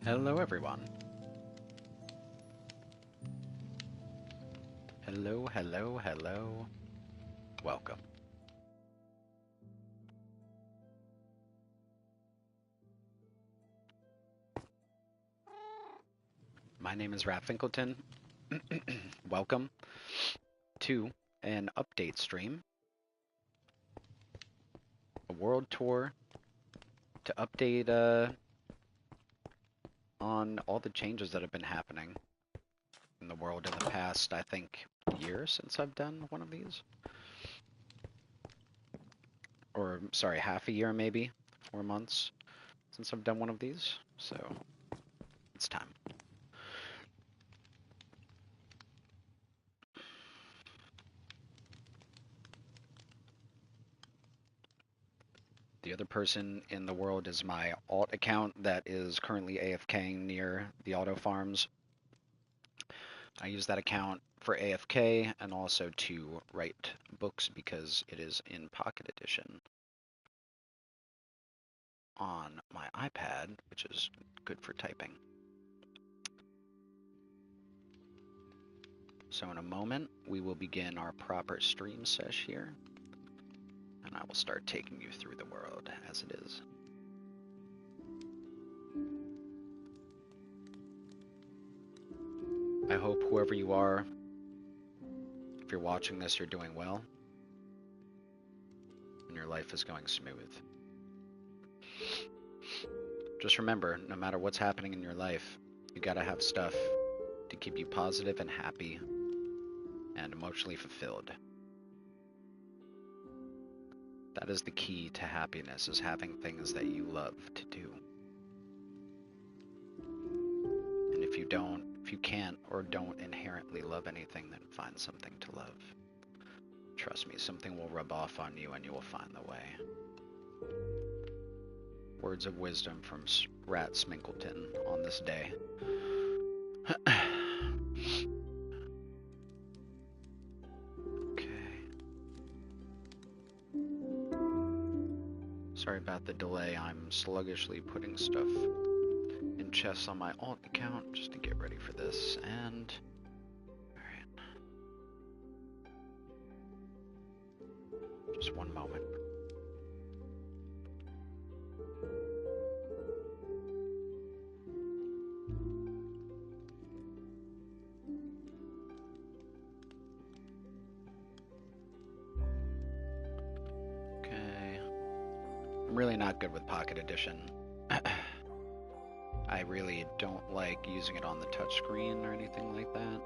Hello, everyone. Hello, hello, hello. Welcome. My name is Ratfinkleton. Welcome to an update stream, a world tour to update on all the changes that have been happening in the world in the past, I think, year since I've done one of these. Or, sorry, half a year maybe, 4 months since I've done one of these. So, it's time. The other person in the world is my alt account that is currently AFKing near the auto farms. I use that account for AFK and also to write books because it is in Pocket Edition on my iPad, which is good for typing. So in a moment, we will begin our proper stream sesh here, and I will start taking you through the world as it is. I hope whoever you are, if you're watching this, you're doing well, and your life is going smooth. Just remember, no matter what's happening in your life, you gotta have stuff to keep you positive and happy and emotionally fulfilled. That is the key to happiness, is having things that you love to do. And if you can't or don't inherently love anything, then find something to love. Trust me, something will rub off on you and you will find the way. Words of wisdom from Ratfinkleton on this day. Okay. Sorry about the delay. I'm sluggishly putting stuff in chests on my alt account just to get ready for this. And alright. Just one moment. I'm really not good with Pocket Edition. I really don't like using it on the touchscreen or anything like that.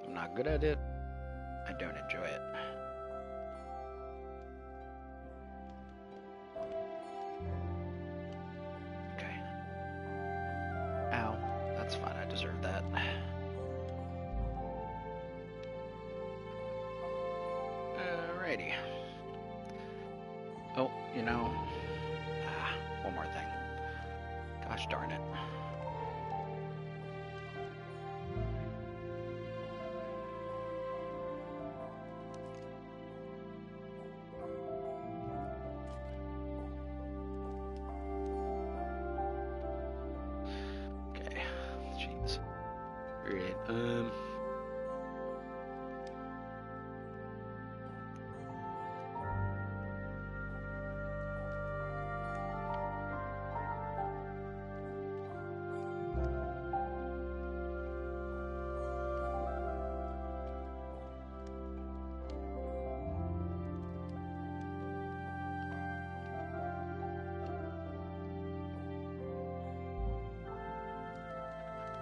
I'm not good at it. I don't enjoy it. Okay. Ow. That's fine. I deserve that. Alrighty. Oh, you know. One more thing. Gosh darn it. Okay. Jeez. Alright,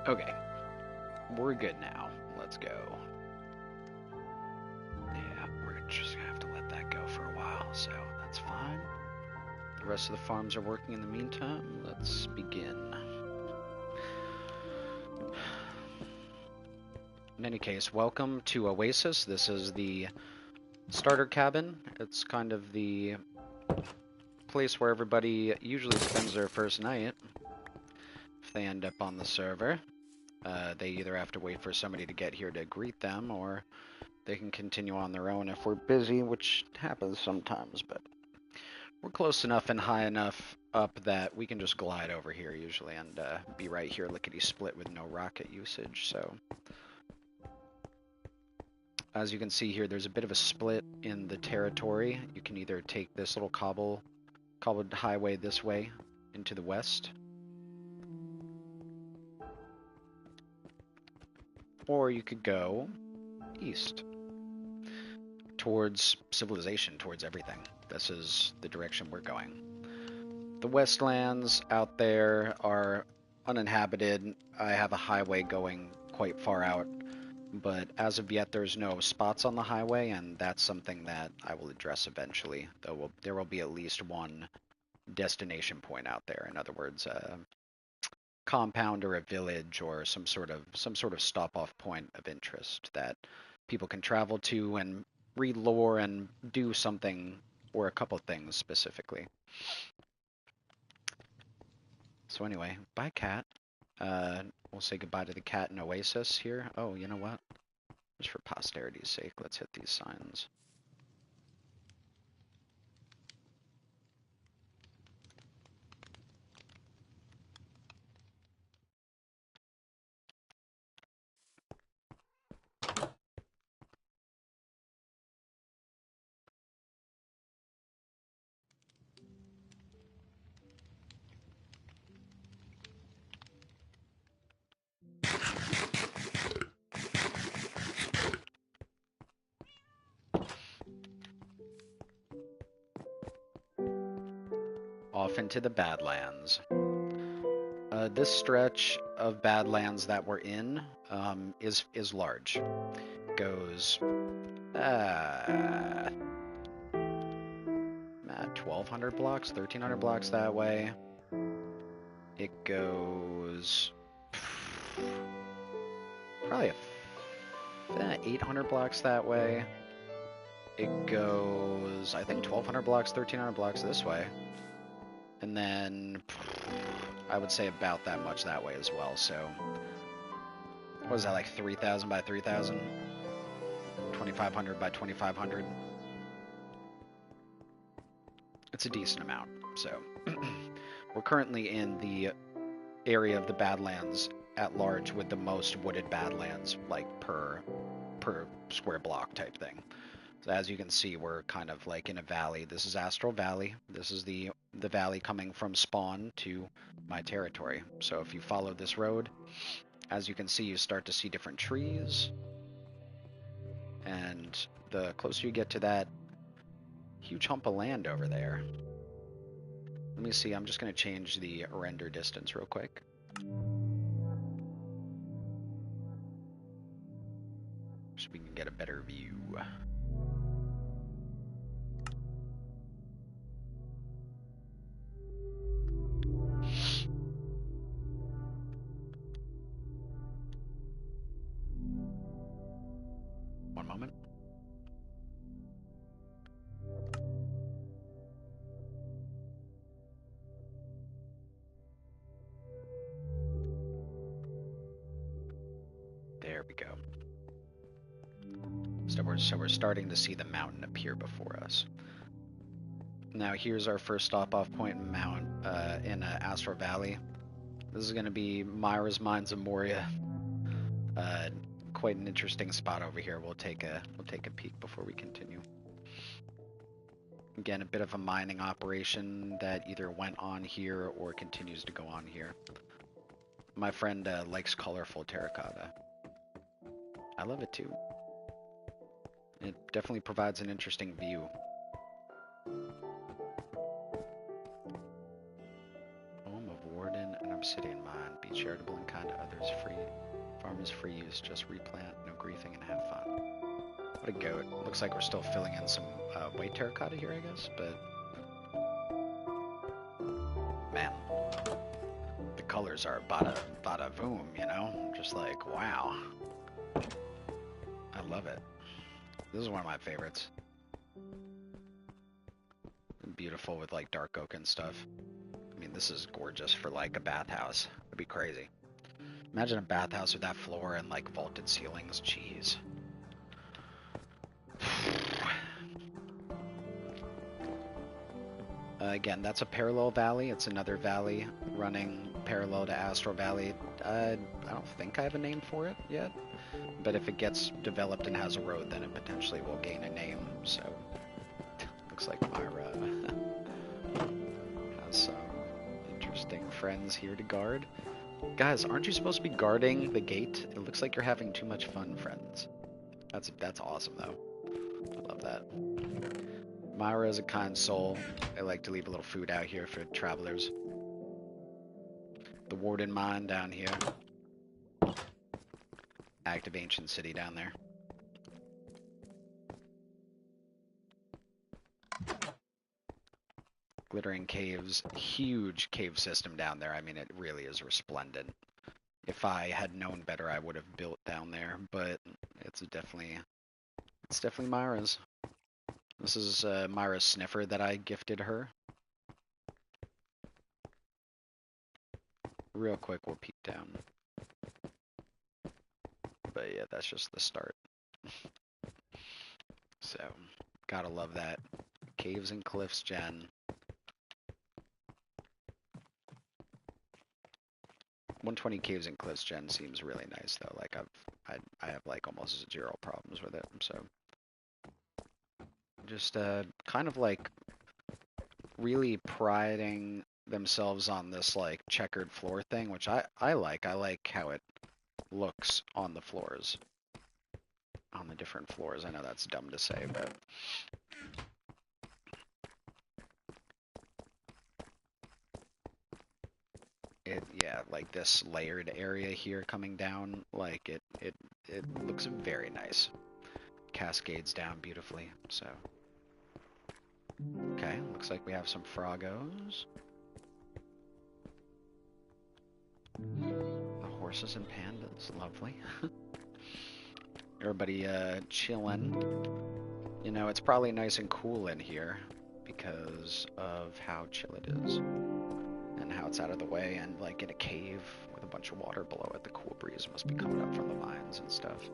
okay. We're good now. Let's go. Yeah, we're just gonna have to let that go for a while, so that's fine. The rest of the farms are working in the meantime. Let's begin. In any case, welcome to Oasis. This is the starter cabin. It's kind of the place where everybody usually spends their first night if they end up on the server. They either have to wait for somebody to get here to greet them, or they can continue on their own if we're busy, which happens sometimes, but we're close enough and high enough up that we can just glide over here usually and be right here lickety-split with no rocket usage. So as you can see here, there's a bit of a split in the territory. You can either take this little cobbled highway this way into the west, or you could go east towards civilization, towards everything. This is the direction we're going. The westlands out there are uninhabited. I have a highway going quite far out, but as of yet there's no spots on the highway, and that's something that I will address eventually. There will be at least one destination point out there. In other words, a compound or a village or some sort of stop-off point of interest that people can travel to and read lore and do something or a couple things specifically. So anyway, bye cat. We'll say goodbye to the cat and Oasis here. Oh, you know what? Just for posterity's sake, let's hit these signs. Off into the Badlands. This stretch of Badlands that we're in is large. Goes 1,200 blocks, 1,300 blocks that way. It goes probably 800 blocks that way. It goes, I think, 1,200 blocks, 1,300 blocks this way. And then I would say about that much that way as well. So what is that, like 3,000 by 3,000? 2,500 by 2,500? It's a decent amount. So we're currently in the area of the Badlands at large with the most wooded Badlands, like per square block type thing. So as you can see, we're kind of like in a valley. This is Astral Valley. This is the valley coming from spawn to my territory. So if you follow this road, as you can see, you start to see different trees. And the closer you get to that huge hump of land over there. Let me see, I'm just going to change the render distance real quick. So we can get a better view. One moment. There we go. So we're starting to see the mountain appear before us. Now here's our first stop-off point in Astral Valley. This is going to be Myra's Mines of Moria. Quite an interesting spot over here. We'll take a peek before we continue. Again, a bit of a mining operation that either went on here or continues to go on here. My friend likes colorful terracotta. I love it too. It definitely provides an interesting view. Home of Warden and Obsidian Mine. Be charitable and kind to others. Free. Farm is free use. Just replant. No griefing and have fun. What a goat. Looks like we're still filling in some white terracotta here, I guess, but... Man. The colors are bada boom, you know? Just like, wow. I love it. This is one of my favorites. Beautiful with like dark oak and stuff. I mean, this is gorgeous for like a bathhouse. It'd be crazy. Imagine a bathhouse with that floor and like vaulted ceilings. Jeez. Again, that's a parallel valley. It's another valley running parallel to Astral Valley. I don't think I have a name for it yet, but if it gets developed and has a road, then it potentially will gain a name. So, looks like Myra has some interesting friends here to guard. Guys, aren't you supposed to be guarding the gate? It looks like you're having too much fun, friends. That's awesome, though. I love that. Myra is a kind soul. I like to leave a little food out here for travelers. The Warden Mine down here. Active ancient city down there. Glittering caves. Huge cave system down there. I mean, it really is resplendent. If I had known better, I would have built down there, but it's definitely Myra's. This is Myra's sniffer that I gifted her. Real quick, we'll peek down. But yeah, that's just the start. So, gotta love that. Caves and Cliffs gen. 120 Caves and Cliffs gen seems really nice though. Like I have like almost zero problems with it. So just kind of like really priding themselves on this like checkered floor thing, which I like. I like how it looks on the floors. On the different floors. I know that's dumb to say, but yeah, like this layered area here coming down, like it looks very nice. Cascades down beautifully, so. Okay, looks like we have some froggos. The horses and pandas, lovely. Everybody chilling. You know, it's probably nice and cool in here because of how chill it is. And how it's out of the way and like in a cave with a bunch of water below it. The cool breeze must be coming up from the mines and stuff.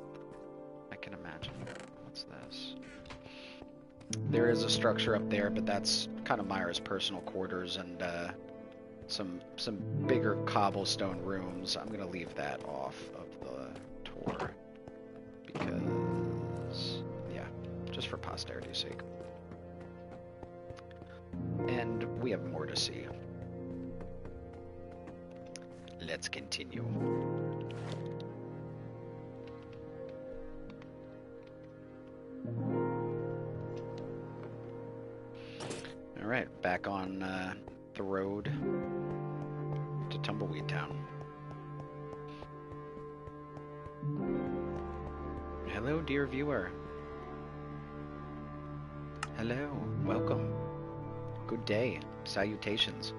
I can imagine. What's this? There is a structure up there, but that's kind of Myra's personal quarters and some bigger cobblestone rooms. I'm gonna leave that off of the tour because, yeah, just for posterity's sake. And we have more to see. Let's continue. All right, back on the road to Tumbleweed Town. Hello, dear viewer. Hello, welcome. Good day. Salutations.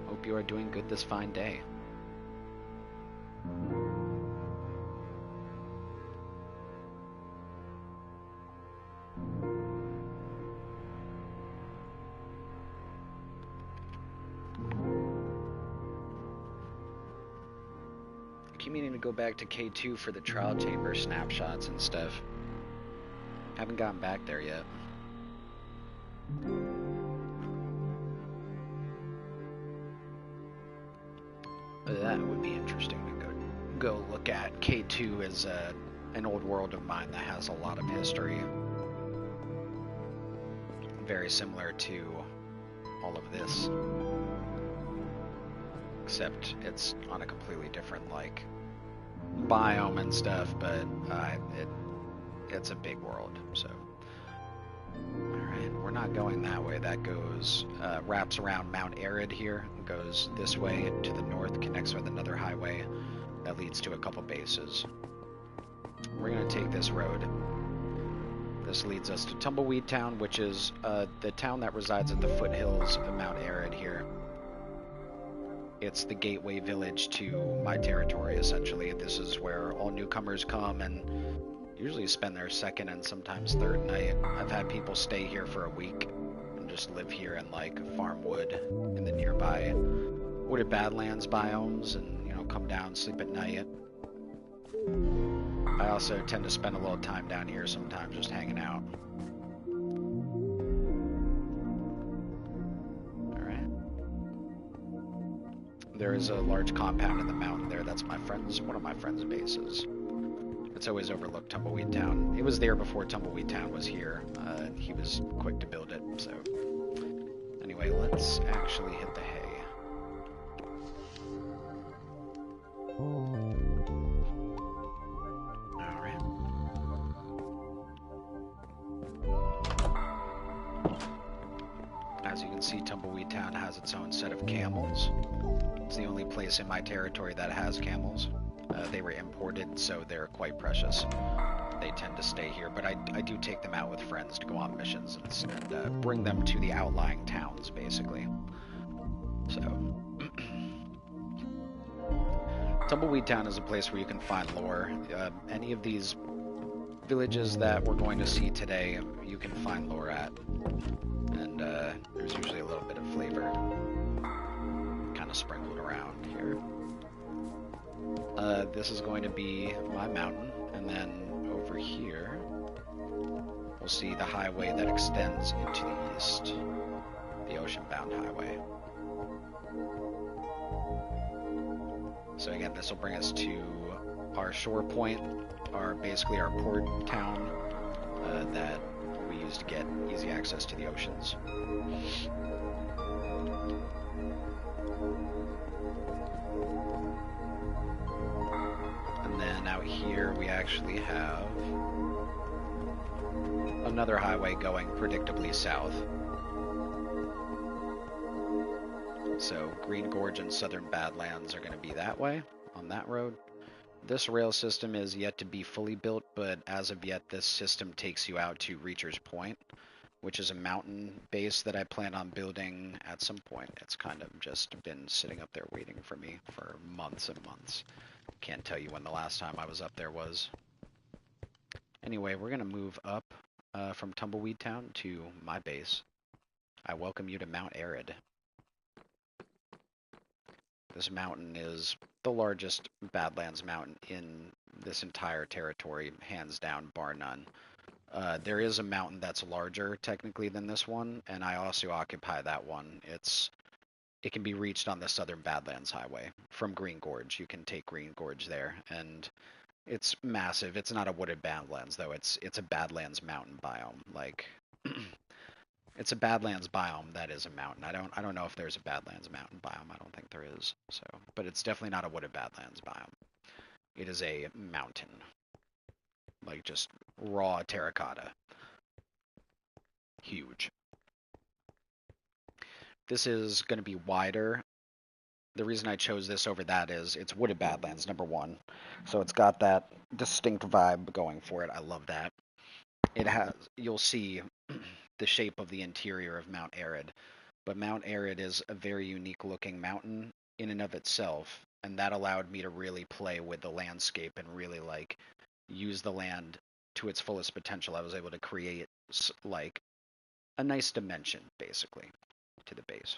Hope you are doing good this fine day. I keep meaning to go back to K2 for the trial chamber snapshots and stuff. Haven't gotten back there yet. That would be interesting to go look at. K2 is an old world of mine that has a lot of history. Very similar to all of this. Except it's on a completely different, like, biome and stuff, but it's a big world, so. Alright, we're not going that way. That goes, wraps around Mount Arid here, goes this way to the north, connects with another highway that leads to a couple bases. We're going to take this road. This leads us to Tumbleweed Town, which is the town that resides at the foothills of Mount Arid here. It's the gateway village to my territory, essentially. This is where all newcomers come and usually spend their second and sometimes third night. I've had people stay here for a week and just live here and like farm wood in the nearby wooded badlands biomes and, you know, come down, sleep at night. I also tend to spend a little time down here sometimes just hanging out. Alright. There is a large compound in the mountain there. That's one of my friend's bases. It's always overlooked Tumbleweed Town. It was there before Tumbleweed Town was here. He was quick to build it, so... Anyway, let's actually hit the hay. Alright. As you can see, Tumbleweed Town has its own set of camels. It's the only place in my territory that has camels. They were imported, so they're quite precious. They tend to stay here, but I do take them out with friends to go on missions and bring them to the outlying towns, basically. So, Tumbleweed Town is a place where you can find lore. Any of these villages that we're going to see today, you can find lore at. And there's usually a little bit of flavor kind of sprinkled around here. This is going to be my mountain, and then over here we'll see the highway that extends into the east, the ocean-bound highway. So again, this will bring us to our shore point, basically our port town that we use to get easy access to the oceans. And then out here we actually have another highway going predictably south. So Green Gorge and Southern Badlands are going to be that way, on that road. This rail system is yet to be fully built, but as of yet this system takes you out to Reacher's Point, which is a mountain base that I plan on building at some point. It's kind of just been sitting up there waiting for me for months and months. Can't tell you when the last time I was up there was. Anyway, we're going to move up from Tumbleweed Town to my base. I welcome you to Mount Arid. This mountain is the largest Badlands mountain in this entire territory, hands down, bar none. There is a mountain that's larger, technically, than this one, and I also occupy that one. It can be reached on the Southern Badlands Highway from Green Gorge. You can take Green Gorge there, and it's massive. It's not a wooded Badlands, though. It's a Badlands mountain biome. Like, it's a Badlands biome that is a mountain. I don't know if there's a Badlands mountain biome. I don't think there is. So, but it's definitely not a wooded Badlands biome. It is a mountain. Like, just raw terracotta. Huge. This is going to be wider. The reason I chose this over that is it's wooded Badlands, number one. So it's got that distinct vibe going for it. I love that. You'll see the shape of the interior of Mount Arid. But Mount Arid is a very unique looking mountain in and of itself. And that allowed me to really play with the landscape and really like use the land to its fullest potential. I was able to create like a nice dimension basically to the base.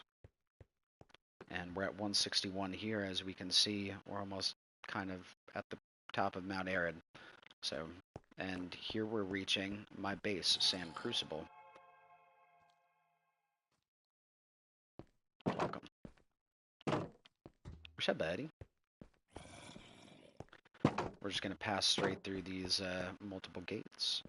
And we're at 161 here. As we can see, we're almost kind of at the top of Mount Arid. So, and here we're reaching my base, Sand Crucible. Welcome. What's up, buddy? We're just going to pass straight through these multiple gates.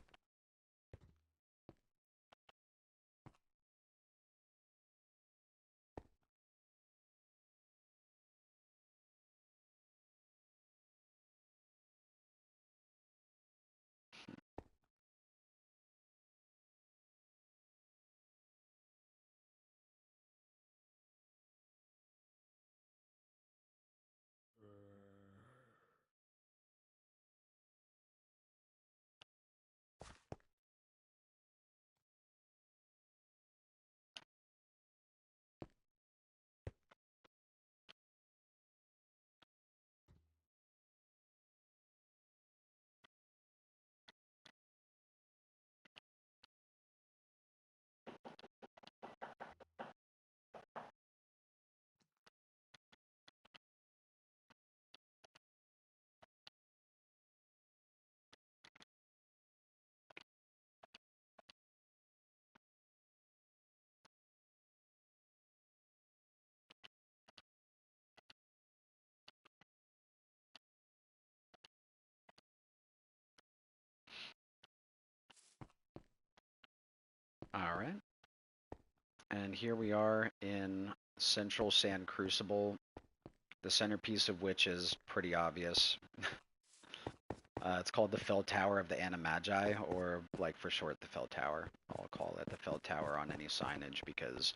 All right. And here we are in Central Sand Crucible, the centerpiece of which is pretty obvious. It's called the Fell Tower of the Animagi, or like for short, the Fell Tower. I'll call it the Fell Tower on any signage because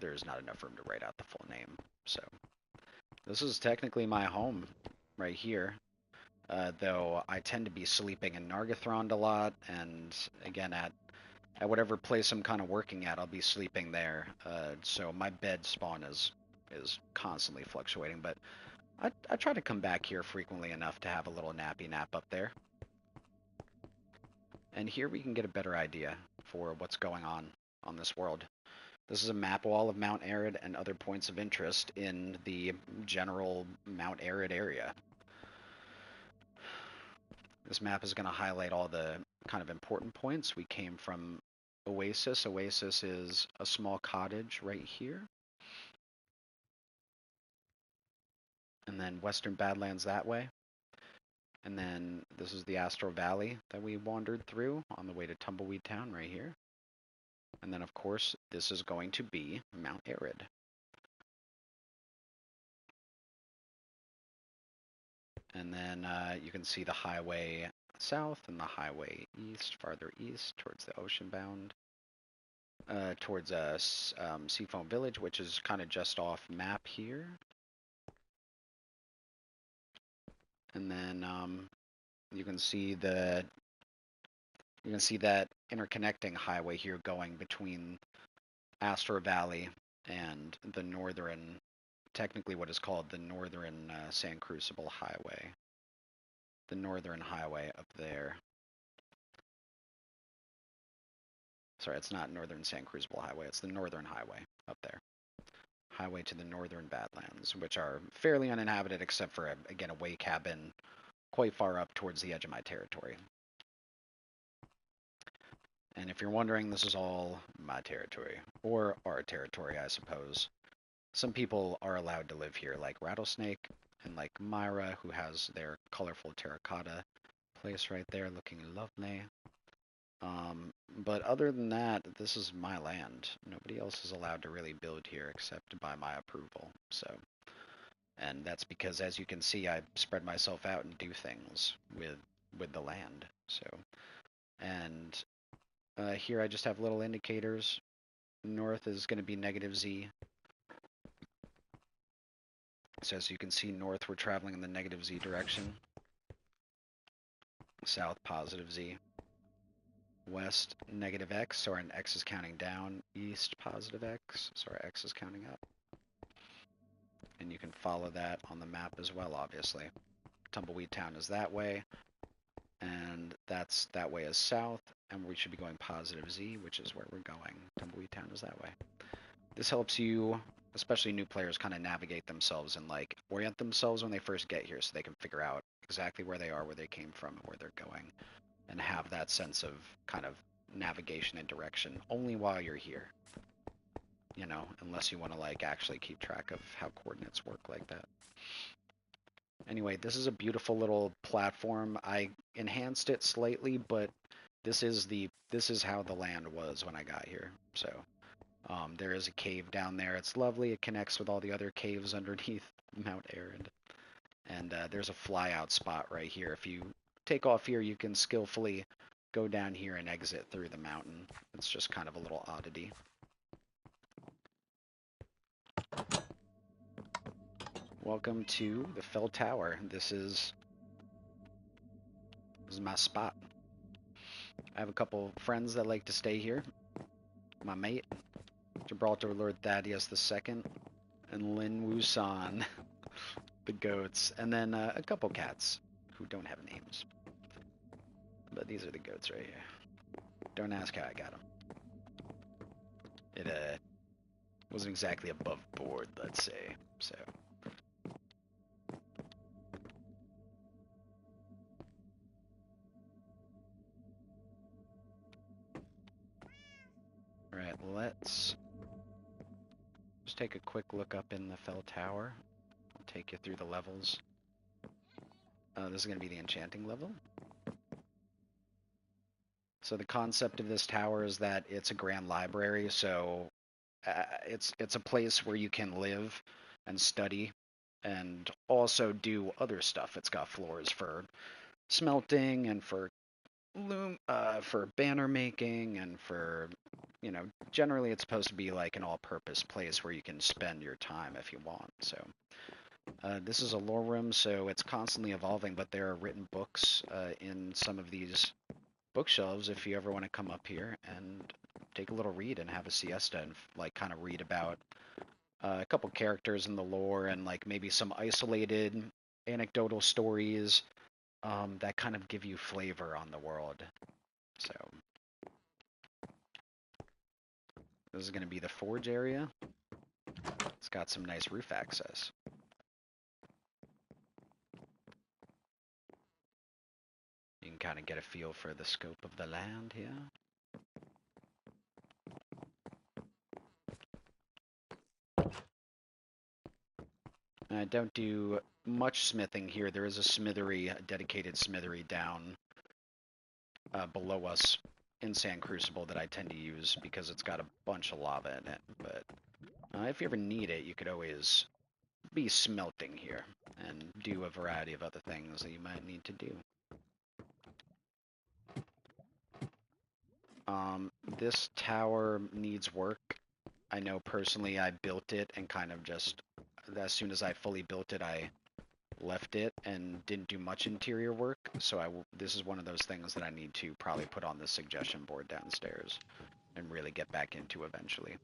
there's not enough room to write out the full name. So this is technically my home right here. Though I tend to be sleeping in Nargothrond a lot, and again at whatever place I'm kind of working at, I'll be sleeping there. So my bed spawn is constantly fluctuating, but I try to come back here frequently enough to have a little nappy nap up there. And here we can get a better idea for what's going on this world. This is a map wall of Mount Arid and other points of interest in the general Mount Arid area. This map is going to highlight all the kind of important points. We came from Oasis. Oasis is a small cottage right here. And then Western Badlands that way. And then this is the Astral Valley that we wandered through on the way to Tumbleweed Town right here. And then, of course, this is going to be Mount Arid. And then you can see the highway south and the highway east, farther east towards the ocean bound. Towards Seafoam Village, which is kind of just off map here. And then you can see that interconnecting highway here going between Astor Valley and the northern, technically what is called the Northern Sand Crucible Highway. The Northern Highway up there. Sorry, it's not Northern Sand Crucible Highway, it's the Northern Highway up there. Highway to the Northern Badlands, which are fairly uninhabited except for, again, a way cabin quite far up towards the edge of my territory. And if you're wondering, this is all my territory, or our territory, I suppose. Some people are allowed to live here, like Rattlesnake, and like Myra, who has their colorful terracotta place right there, looking lovely. But other than that, this is my land. Nobody else is allowed to really build here except by my approval. So, and that's because, as you can see, I spread myself out and do things with the land. So, and here I just have little indicators. North is going to be -Z. So as you can see, north we're traveling in the -Z direction. South +Z. West -X, so our X is counting down. East +X, so our X is counting up. And you can follow that on the map as well, obviously. Tumbleweed Town is that way, and that way is south, and we should be going +Z, which is where we're going. Tumbleweed Town is that way. This helps you, especially new players, kind of navigate themselves and like orient themselves when they first get here so they can figure out exactly where they are, where they came from, and where they're going, and have that sense of kind of navigation and direction only while you're here. You know, unless you want to like actually keep track of how coordinates work like that. Anyway, this is a beautiful little platform. I enhanced it slightly, but this is how the land was when I got here. So there is a cave down there. It's lovely. It connects with all the other caves underneath Mount Arid. And there's a fly-out spot right here. If you take off here, you can skillfully go down here and exit through the mountain. It's just kind of a little oddity. Welcome to the Fell Tower. This is my spot. I have a couple friends that like to stay here. My mate, Gibraltar Lord Thaddeus II, and Lin Wusan, the goats, and then a couple cats who don't have names. But these are the goats right here. Don't ask how I got them. It wasn't exactly above board, let's say. So. Alright, let's just take a quick look up in the Fell Tower. I'll take you through the levels. This is going to be the enchanting level. So the concept of this tower is that it's a grand library, so it's a place where you can live and study and also do other stuff. It's got floors for smelting and for for banner making and for, generally it's supposed to be like an all-purpose place where you can spend your time if you want. So this is a lore room, so it's constantly evolving, but there are written books in some of these bookshelves if you ever want to come up here and take a little read and have a siesta and like kind of read about a couple characters in the lore and like maybe some isolated anecdotal stories that kind of give you flavor on the world. So this is going to be the forge area. It's got some nice roof access. You can kind of get a feel for the scope of the land here. I don't do much smithing here. There is a smithery, a dedicated smithery down below us in Sand Crucible that I tend to use because it's got a bunch of lava in it. But if you ever need it, you could always be smelting here and do a variety of other things that you might need to do. This tower needs work. I know personally I built it and kind of just, as soon as I fully built it, I left it and didn't do much interior work. So this is one of those things that I need to probably put on the suggestion board downstairs and really get back into eventually.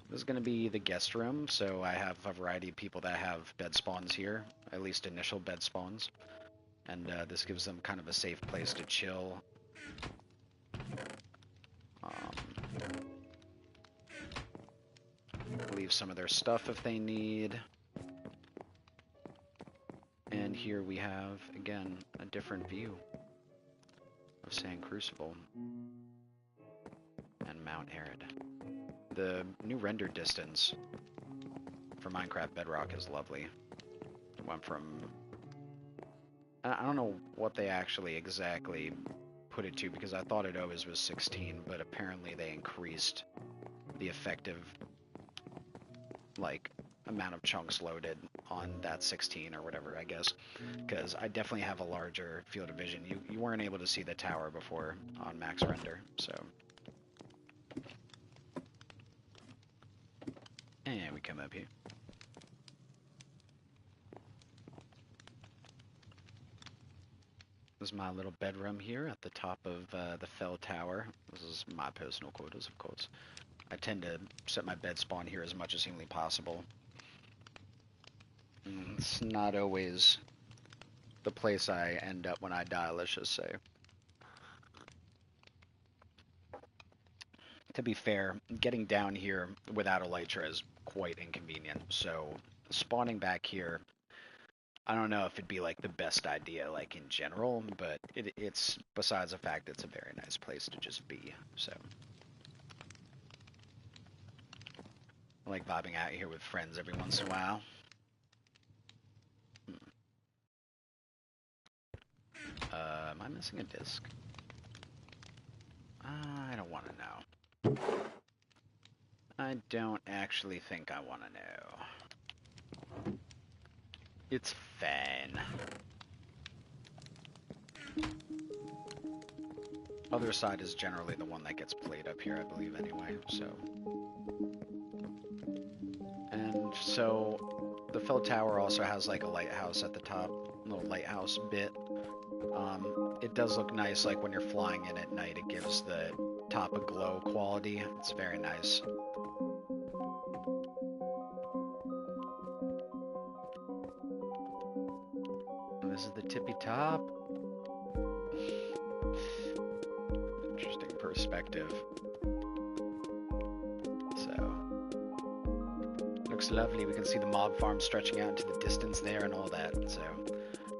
This is going to be the guest room, so I have a variety of people that have bed spawns here, at least initial bed spawns. And this gives them kind of a safe place to chill. Leave some of their stuff if they need. And here we have, again, a different view of Sand Crucible and Mount Arid. The new render distance for Minecraft Bedrock is lovely. It went from... I don't know what they actually exactly put it to, because I thought it always was 16, but apparently they increased the effective, like, amount of chunks loaded on that 16 or whatever, I guess, because I definitely have a larger field of vision. You weren't able to see the tower before on max render, so... And we come up here. This is my little bedroom here at the top of the Fell Tower. This is my personal quarters, of course. I tend to set my bed spawn here as much as humanly possible. It's not always the place I end up when I die, let's just say. To be fair, getting down here without elytra is quite inconvenient, so spawning back here, I don't know if it'd be like the best idea, like in general, but it's besides the fact it's a very nice place to just be, so. I like vibing out here with friends every once in a while. Am I missing a disc? I don't want to know. I don't actually think I want to know. It's fine. Other side is generally the one that gets played up here, I believe, anyway, so. And so, the Fell Tower also has like a lighthouse at the top, a little lighthouse bit. It does look nice, like when you're flying in at night, it gives the top a glow quality. It's very nice. And this is the tippy top. Interesting perspective. So, looks lovely. We can see the mob farm stretching out into the distance there and all that. So,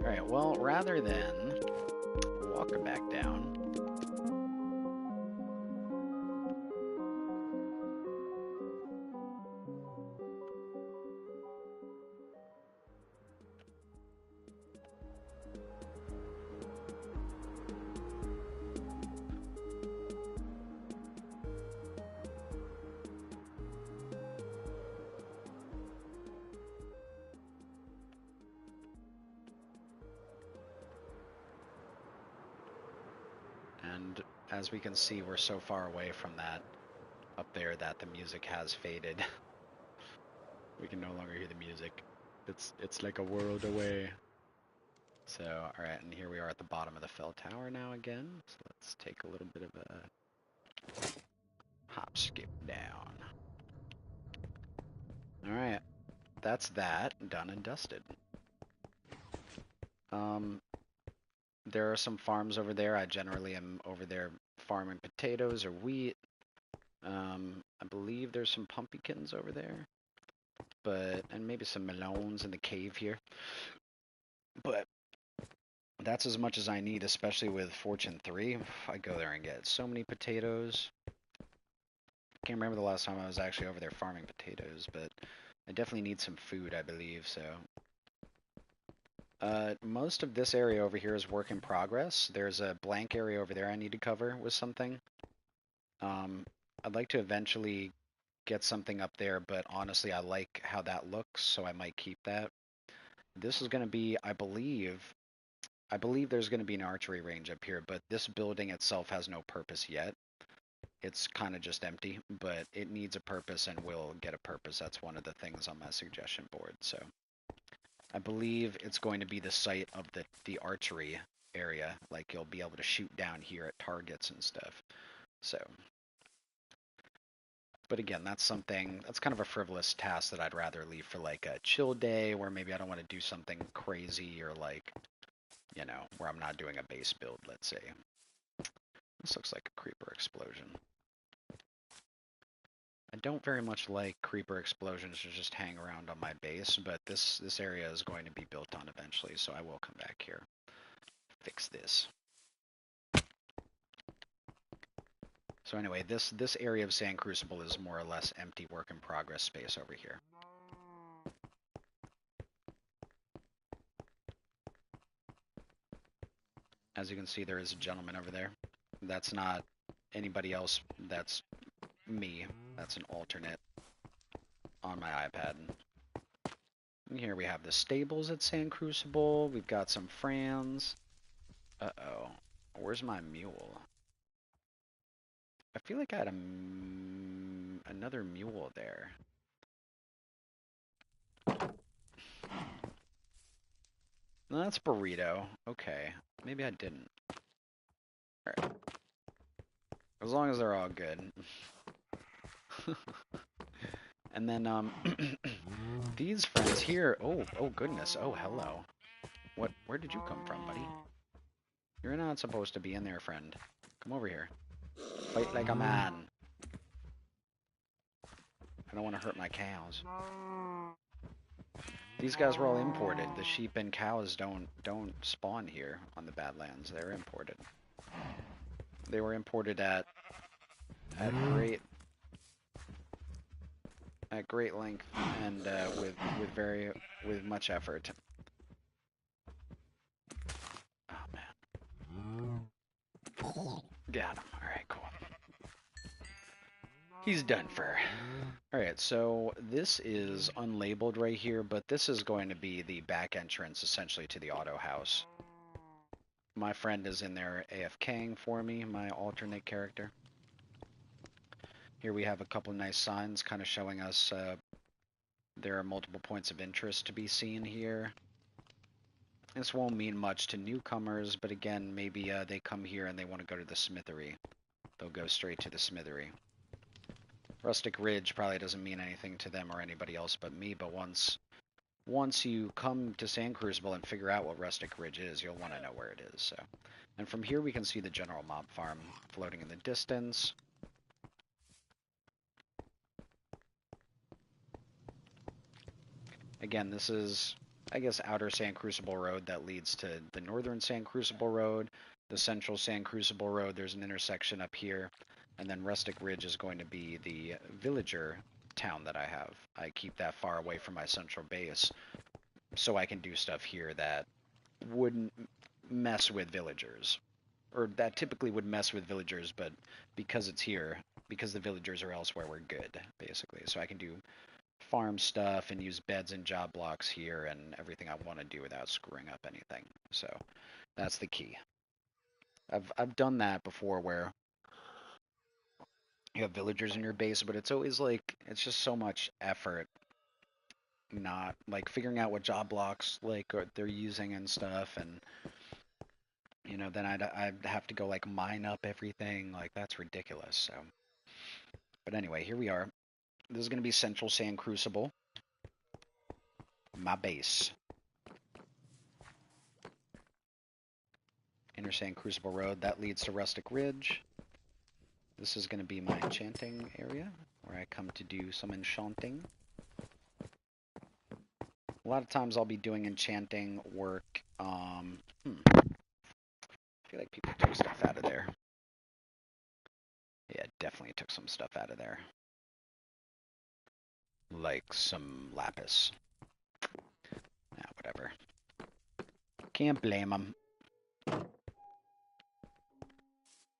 alright, well, rather than walking back down, as we can see, we're so far away from that up there that the music has faded. We can no longer hear the music. It's like a world away. So, alright, and here we are at the bottom of the fell tower now again. So let's take a little bit of a hop skip down. Alright, that's that, done and dusted. There are some farms over there. I generally am over there farming potatoes or wheat. I believe there's some pumpkins over there, and maybe some melons in the cave here. But that's as much as I need, especially with Fortune 3. I go there and get so many potatoes. Can't remember the last time I was actually over there farming potatoes, but I definitely need some food, I believe, so. Most of this area over here is work in progress. There's a blank area over there I need to cover with something. I'd like to eventually get something up there, but honestly, I like how that looks, so I might keep that. This is going to be, I believe there's going to be an archery range up here, but this building itself has no purpose yet. It's kind of just empty, but it needs a purpose and will get a purpose. That's one of the things on my suggestion board. So I believe it's going to be the site of the archery area. Like you'll be able to shoot down here at targets and stuff. So, but again, that's kind of a frivolous task that I'd rather leave for like a chill day where maybe I don't want to do something crazy or like, you know, where I'm not doing a base build, let's say. This looks like a creeper explosion. I don't very much like creeper explosions to just hang around on my base, but this area is going to be built on eventually, so I will come back here. Fix this. So anyway, this area of Sand Crucible is more or less empty work in progress space over here. As you can see, there is a gentleman over there. That's not anybody else, that's me. That's an alternate on my iPad. And here we have the stables at Sand Crucible. We've got some Frans. Uh-oh. Where's my mule? I feel like I had another mule there. No, that's Burrito. Okay. Maybe I didn't. Alright. As long as they're all good. And then, these friends here. Oh goodness. Oh, hello. Where did you come from, buddy? You're not supposed to be in there, friend. Come over here. Fight like a man. I don't want to hurt my cows. These guys were all imported. The sheep and cows don't spawn here on the Badlands. They're imported. They were imported at great length and with much effort. Oh man. Got him. Alright, cool. He's done for. Alright, so this is unlabeled right here, but this is going to be the back entrance essentially to the auto house. My friend is in there AFKing for me, my alternate character. Here we have a couple nice signs kind of showing us there are multiple points of interest to be seen here. This won't mean much to newcomers, but again, maybe they come here and they want to go to the smithery. They'll go straight to the smithery. Rustic Ridge probably doesn't mean anything to them or anybody else but me, but once you come to Sand Crucible and figure out what Rustic Ridge is, you'll want to know where it is. So, and from here we can see the general mob farm floating in the distance. Again, this is, I guess, outer Sand Crucible Road that leads to the northern Sand Crucible Road, the central Sand Crucible Road. There's an intersection up here, and then Rustic Ridge is going to be the villager town that I have. I keep that far away from my central base, so I can do stuff here that wouldn't mess with villagers, or that typically would mess with villagers, but because it's here, because the villagers are elsewhere, we're good, basically. So I can do farm stuff and use beds and job blocks here and everything I want to do without screwing up anything. So that's the key. I've done that before where you have villagers in your base, but it's always like it's just so much effort not like figuring out what job blocks like they're using and stuff, and then I'd have to go like mine up everything, like that's ridiculous. So, but anyway, here we are. This is gonna be Central Sand Crucible, my base. Inner Sand Crucible Road that leads to Rustic Ridge. This is gonna be my enchanting area where I come to do some enchanting. A lot of times I'll be doing enchanting work. I feel like people took stuff out of there. Yeah, definitely took some stuff out of there. Like some lapis. Whatever. Can't blame them.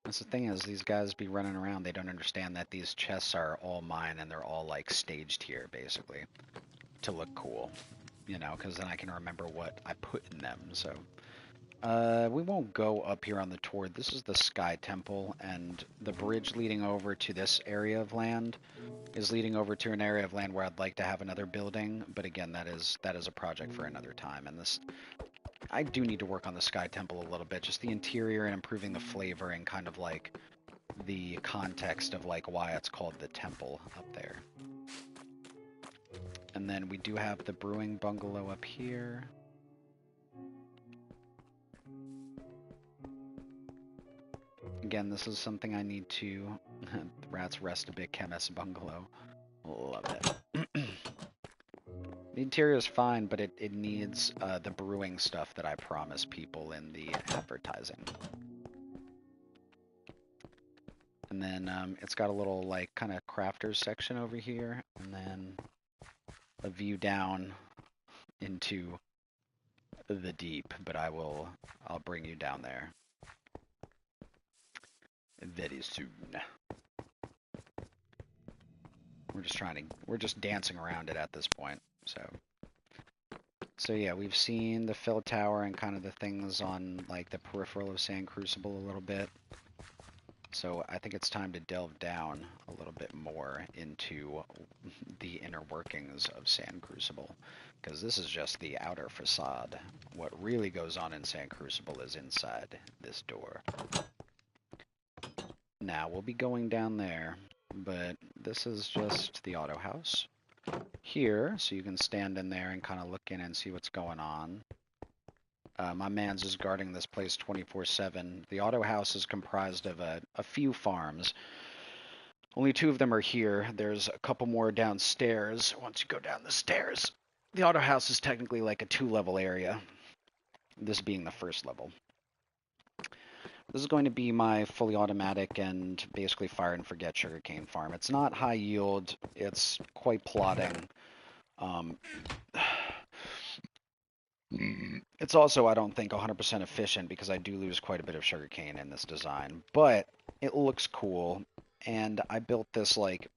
That's the thing is, these guys be running around. They don't understand that these chests are all mine and they're all like staged here, basically, to look cool. Because then I can remember what I put in them. So, we won't go up here on the tour. This is the Sky Temple, and the bridge leading over to this area of land is leading over to an area of land where I'd like to have another building. But again, that is a project for another time. And I do need to work on the Sky Temple a little bit, just the interior and improving the flavor and kind of like the context of like why it's called the temple up there. And then we do have the brewing bungalow up here. Again, this is something I need to... The Rats Rest a Bit Chemist Bungalow. Love it. The interior is fine, but it needs the brewing stuff that I promise people in the advertising. And then it's got a little like kind of crafters section over here, and then a view down into the deep, but I'll bring you down there very soon. We're just dancing around it at this point. So yeah, we've seen the Fill Tower and kind of the things on like the peripheral of Sand Crucible a little bit. So I think it's time to delve down a little bit more into the inner workings of Sand Crucible, because this is just the outer facade. What really goes on in Sand Crucible is inside this door. Now, we'll be going down there, but this is just the auto house here, so you can stand in there and kind of look in and see what's going on. My man's is guarding this place 24/7. The auto house is comprised of a few farms. Only 2 of them are here. There's a couple more downstairs. Once you go down the stairs, the auto house is technically like a 2-level area, this being the first level. This is going to be my fully automatic and basically fire and forget sugarcane farm. It's not high yield. It's quite plodding. It's also, I don't think, 100% efficient because I do lose quite a bit of sugarcane in this design. But it looks cool, and I built this like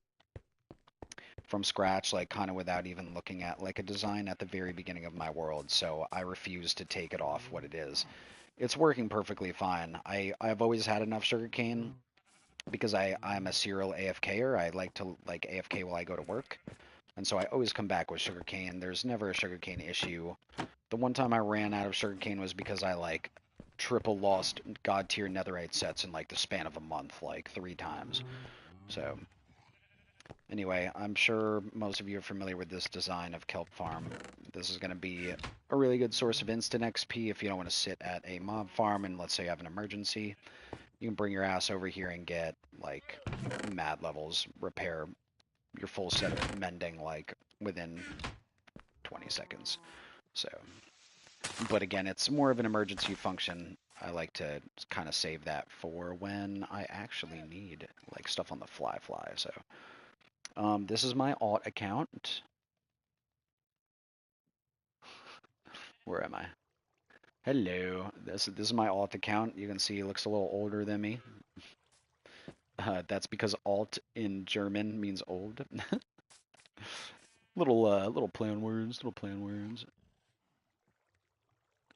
from scratch, like kind of without even looking at like a design at the very beginning of my world. So I refuse to take it off what it is. It's working perfectly fine. I've always had enough sugarcane because I'm a serial AFKer. I like to like AFK while I go to work. And so I always come back with sugarcane. There's never a sugarcane issue. The one time I ran out of sugarcane was because I like triple lost god tier netherite sets in like the span of a month, like 3 times. So anyway, I'm sure most of you are familiar with this design of Kelp Farm. This is going to be a really good source of instant XP if you don't want to sit at a mob farm and let's say you have an emergency. You can bring your ass over here and get like mad levels, repair your full set of mending like within 20 seconds. So, but again, it's more of an emergency function. I like to kind of save that for when I actually need like stuff on the fly. So, this is my alt account. Where am I? Hello. This is my alt account. You can see it looks a little older than me. That's because alt in German means old. Little play on words. Little play on words.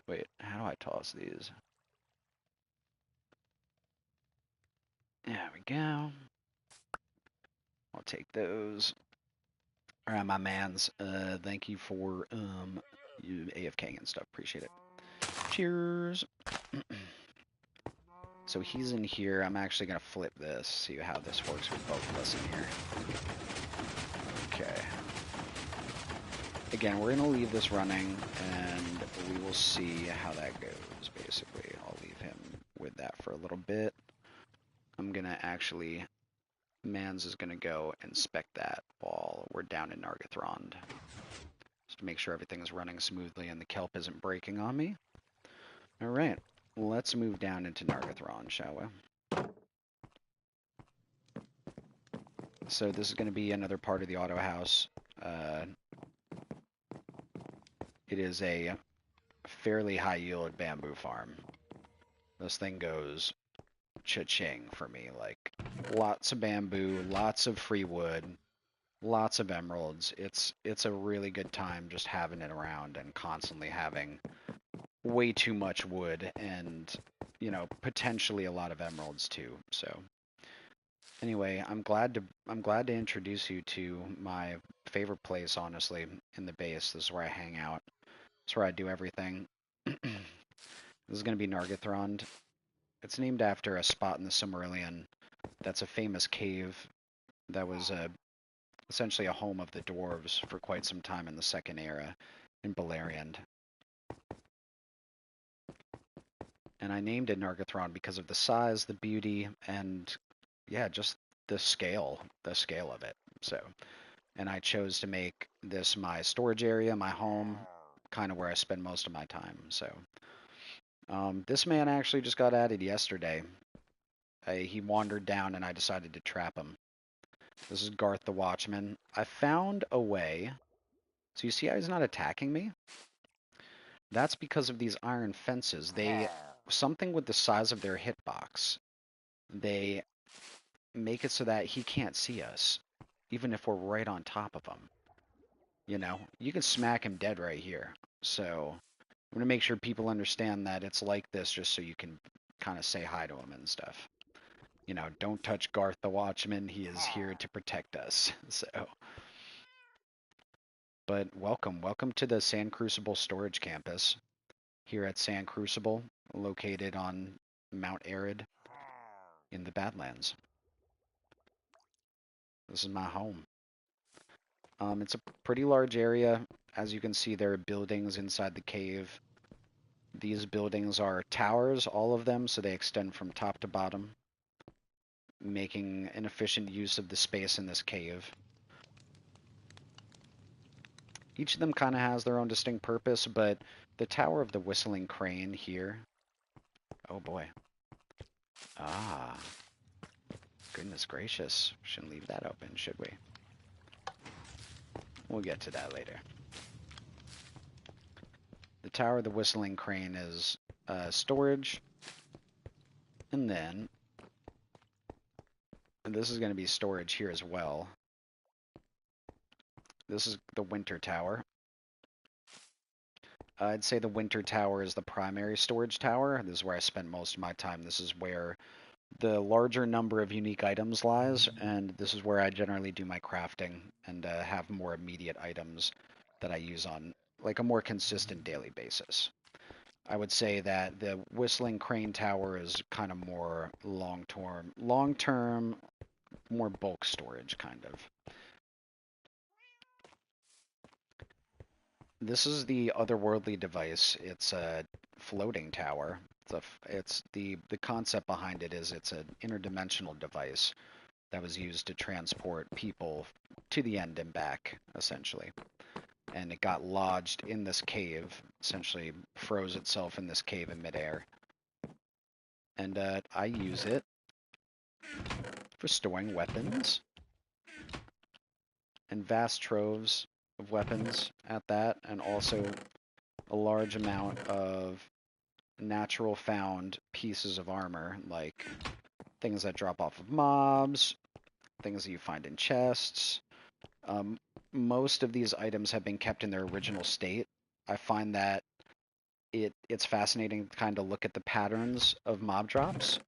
Wait, how do I toss these? There we go. I'll take those. All right, my mans. Thank you for you AFKing and stuff. Appreciate it. Cheers. So he's in here. I'm actually gonna flip this, see how this works with both of us in here. Okay. Again, we're gonna leave this running, and we will see how that goes. Basically, I'll leave him with that for a little bit. I'm gonna actually. Mans is going to go inspect that while we're down in Nargothrond. Just to make sure everything is running smoothly and the kelp isn't breaking on me. Alright, let's move down into Nargothrond, shall we? So this is going to be another part of the auto house. It is a fairly high yield bamboo farm. This thing goes cha-ching for me. Like, lots of bamboo, lots of free wood. Lots of emeralds. It's a really good time just having it around and constantly having way too much wood and, you know, potentially a lot of emeralds too. So anyway, I'm glad to introduce you to my favorite place, honestly, in the base. This is where I hang out. This is where I do everything. This is going to be Nargothrond. It's named after a spot in the Silmarillion that's a famous cave that was essentially a home of the dwarves for quite some time in the Second Era in Beleriand. And I named it Nargothrond because of the size, the beauty, and yeah, just the scale of it. So, and I chose to make this my storage area, my home, kind of where I spend most of my time. So, this man actually just got added yesterday. He wandered down and I decided to trap him. This is Garth the Watchman. I found a way. So you see how he's not attacking me? That's because of these iron fences. Something with the size of their hitbox, they make it so that he can't see us, even if we're right on top of him. You know, you can smack him dead right here. So I'm going to make sure people understand that it's like this just so you can kind of say hi to him and stuff. You know, don't touch Garth the Watchman. He is here to protect us. So, but welcome to the Sand Crucible Storage Campus here at Sand Crucible, located on Mount Arid in the Badlands. This is my home. It's a pretty large area. As you can see, there are buildings inside the cave. These buildings are towers, all of them, so they extend from top to bottom, making an efficient use of the space in this cave. Each of them kind of has their own distinct purpose, but the Tower of the Whistling Crane here... Oh boy. Ah. Goodness gracious. Shouldn't leave that open, should we? We'll get to that later. The Tower of the Whistling Crane is storage. And then... And this is going to be storage here as well. This is the Winter Tower. I'd say the Winter Tower is the primary storage tower. This is where I spend most of my time. This is where the larger number of unique items lies, and this is where I generally do my crafting and have more immediate items that I use on like a more consistent daily basis. I would say that the Whistling Crane Tower is kind of more long-term, more bulk storage kind of. This is the otherworldly device. It's a floating tower. It's the concept behind it is it's an interdimensional device that was used to transport people to the end and back, essentially. And it got lodged in this cave, essentially froze itself in this cave in midair. And I use it for storing weapons and vast troves of weapons at that, and also a large amount of natural found pieces of armor, like things that drop off of mobs, things that you find in chests. Most of these items have been kept in their original state. I find that it's fascinating to kind of look at the patterns of mob drops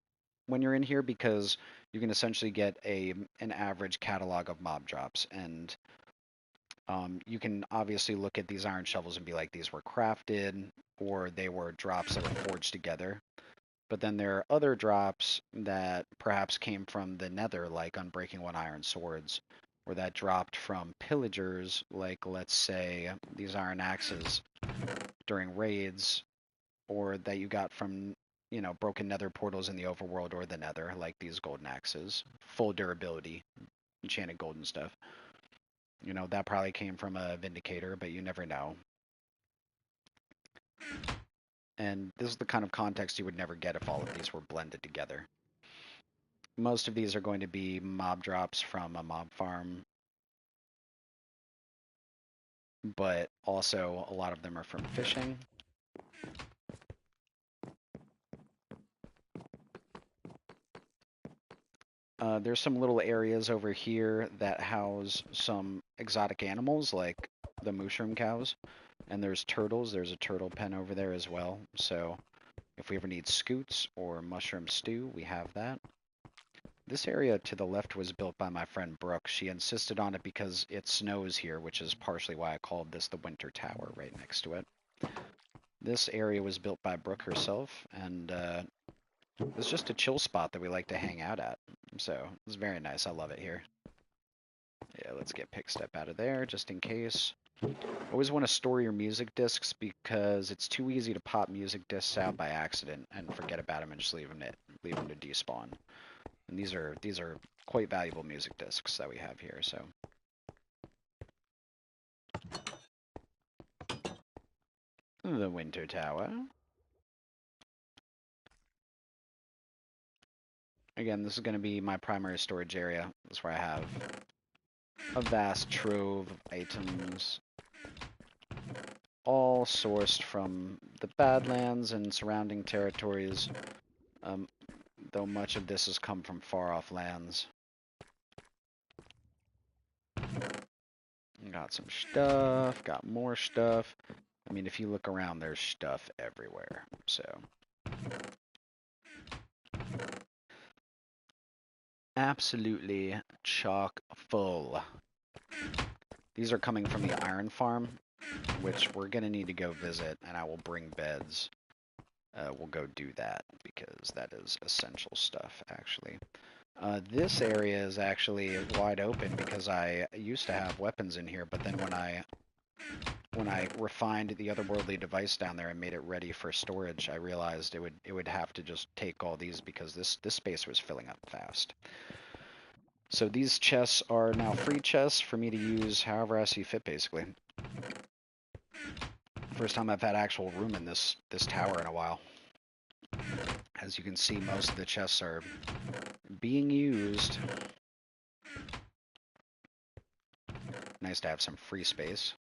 when you're in here because you can essentially get an average catalog of mob drops, and you can obviously look at these iron shovels and be like, these were crafted, or they were drops that were forged together. But then there are other drops that perhaps came from the nether, like Unbreaking One iron swords, or that dropped from pillagers, like let's say these iron axes during raids, or that you got from, you know, broken nether portals in the overworld or the nether, like these golden axes, full durability, enchanted golden stuff. You know, that probably came from a Vindicator, but you never know. And this is the kind of context you would never get if all of these were blended together. Most of these are going to be mob drops from a mob farm, but also a lot of them are from fishing. There's some little areas over here that house some exotic animals like the mushroom cows, and there's turtles. There's a turtle pen over there as well. So if we ever need scoots or mushroom stew, we have that. This area to the left was built by my friend Brooke. She insisted on it because it snows here, which is partially why I called this the Winter Tower right next to it. This area was built by Brooke herself, and it's just a chill spot that we like to hang out at. So it's very nice. I love it here. Yeah, let's get Pick Step out of there just in case. Always want to store your music discs because it's too easy to pop music discs out by accident and forget about them and just leave them to despawn. And these are quite valuable music discs that we have here. So the Winter Tower. Again, this is going to be my primary storage area. This is where I have a vast trove of items, all sourced from the Badlands and surrounding territories, though much of this has come from far-off lands. Got some stuff, got more stuff. I mean, if you look around, there's stuff everywhere, so. Absolutely chock full. These are coming from the iron farm, which we're going to need to go visit, and I will bring beds. We'll go do that, because that is essential stuff, actually. This area is actually wide open because I used to have weapons in here, but then when I refined the otherworldly device down there and made it ready for storage, I realized it would have to just take all these because this space was filling up fast. So these chests are now free chests for me to use however I see fit, basically. First time I've had actual room in this tower in a while. As you can see, most of the chests are being used. Nice to have some free space.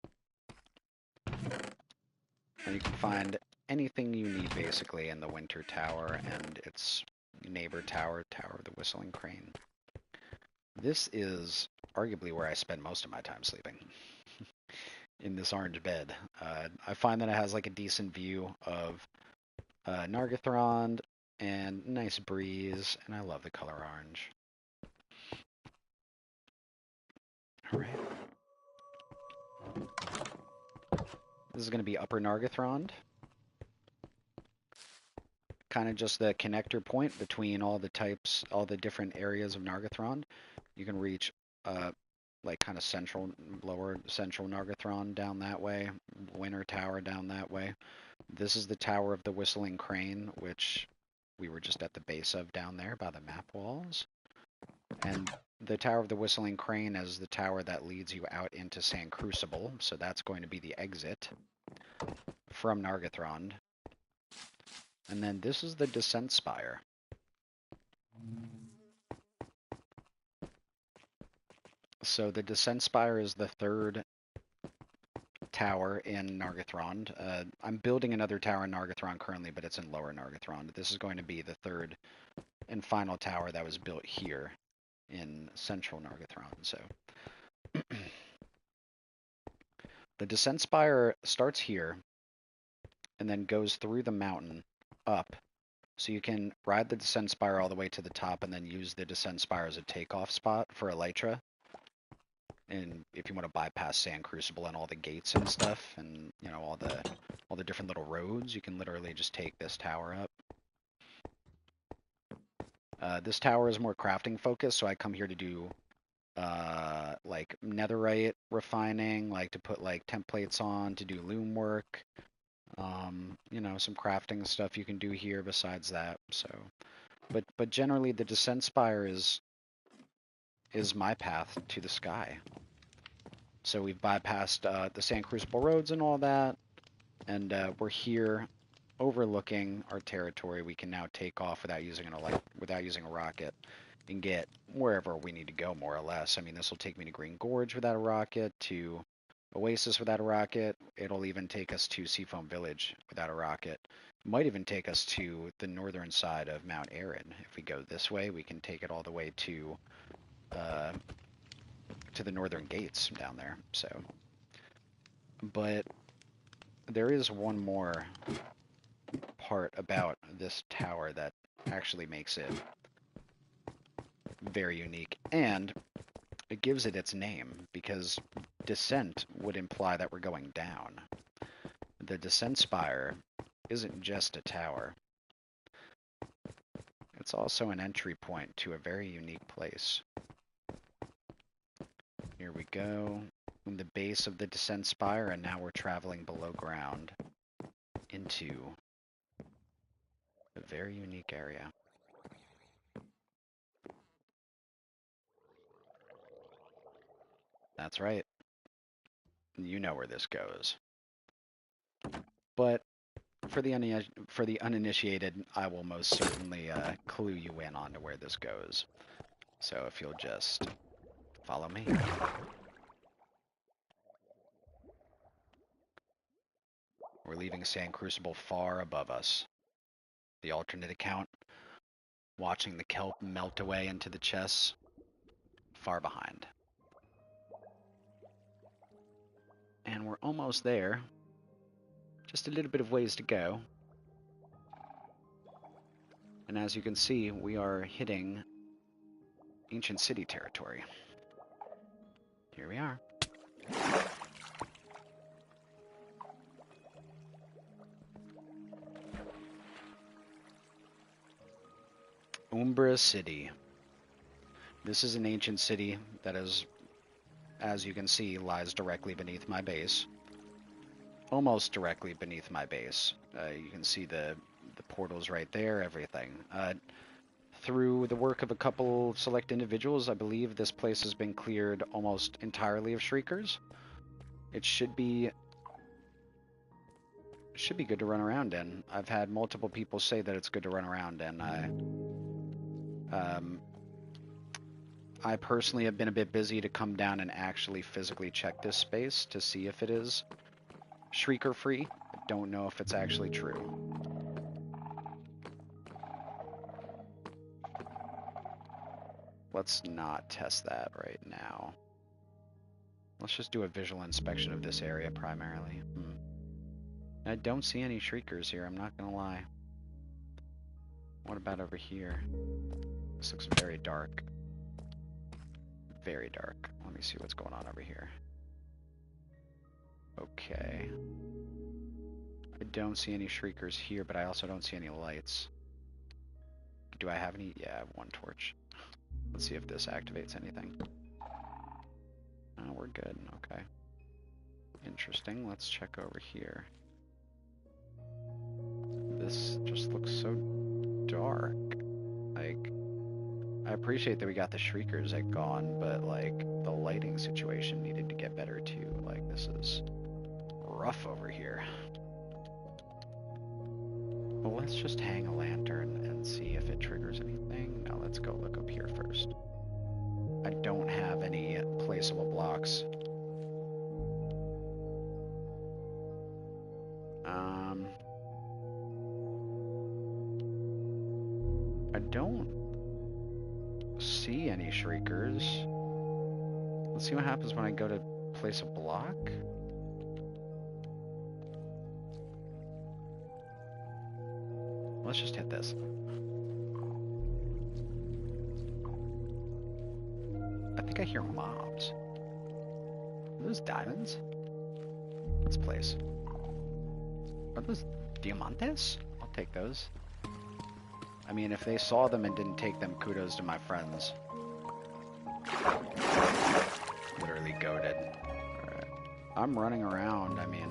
And you can find anything you need basically in the Winter Tower and its neighbor tower, Tower of the Whistling Crane. This is arguably where I spend most of my time sleeping. In this orange bed. I find that it has like a decent view of Nargothrond and nice breeze, and I love the color orange. Alright. This is going to be Upper Nargothrond. Kind of just the connector point between all the types, all the different areas of Nargothrond. You can reach like kind of central, lower central Nargothrond down that way, Winter Tower down that way. This is the Tower of the Whistling Crane, which we were just at the base of down there by the map walls. And the Tower of the Whistling Crane is the tower that leads you out into Sand Crucible, so that's going to be the exit from Nargothrond. And then this is the Descent Spire. So the Descent Spire is the third tower in Nargothrond. I'm building another tower in Nargothrond currently, but it's in Lower Nargothrond. This is going to be the third and final tower that was built here in Central Nargothrond. So the Descent Spire starts here and then goes through the mountain up So you can ride the descent spire all the way to the top and then use the descent spire as a takeoff spot for Elytra. And if you want to bypass Sand Crucible and all the gates and stuff, and you know all the different little roads, you can literally just take this tower up. This tower is more crafting focused, so I come here to do like netherite refining, like to put like templates on, to do loom work. You know, some crafting stuff you can do here besides that. So, but generally the descent spire is my path to the sky. So we've bypassed the Sand Crucible roads and all that, and we're here overlooking our territory. We can now take off without using a rocket and get wherever we need to go, more or less. I mean, this will take me to Green Gorge without a rocket, to Oasis without a rocket. It'll even take us to Seafoam Village without a rocket. It might even take us to the northern side of Mount Erin. If we go this way, we can take it all the way to the northern gates down there. So, but there is one more part about this tower that actually makes it very unique, and it gives it its name, because descent would imply that we're going down. The descent spire isn't just a tower. It's also an entry point to a very unique place. Here we go, in the base of the descent spire, and now we're traveling below ground into a very unique area. That's right. You know where this goes. But for the uninitiated, I will most certainly clue you in on to where this goes. So if you'll just follow me. We're leaving Sand Crucible far above us. The alternate account, watching the kelp melt away into the chests, far behind. And we're almost there. Just a little bit of ways to go. And as you can see, we are hitting ancient city territory. Here we are. Umbra City. This is an ancient city that is, as you can see, lies directly beneath my base. Almost directly beneath my base. You can see the portals right there, everything. Through the work of a couple select individuals, I believe this place has been cleared almost entirely of Shriekers. It should be good to run around in. I've had multiple people say that it's good to run around in. I personally have been a bit busy to come down and actually physically check this space to see if it is Shrieker free. I don't know if it's actually true. Let's not test that right now. Let's just do a visual inspection of this area primarily. I don't see any Shriekers here, I'm not gonna lie. What about over here? This looks very dark. Very dark. Let me see what's going on over here. Okay. I don't see any Shriekers here, but I also don't see any lights. Do I have any? Yeah, I have one torch. Let's see if this activates anything. Oh, we're good. Okay. Interesting. Let's check over here. This just looks so dark. Like, I appreciate that we got the Shriekers gone, but like the lighting situation needed to get better too. Like, this is rough over here. Well, let's just hang a lantern and see if it triggers anything. Now let's go look up here first. I don't have any placeable blocks. I don't see any Shriekers. Let's see what happens when I go to place a block. let's just hit this. I think I hear mobs. Are those diamonds? This place. Are those diamantes? I'll take those. I mean, if they saw them and didn't take them, kudos to my friends. Literally goated. Alright. I'm running around, I mean,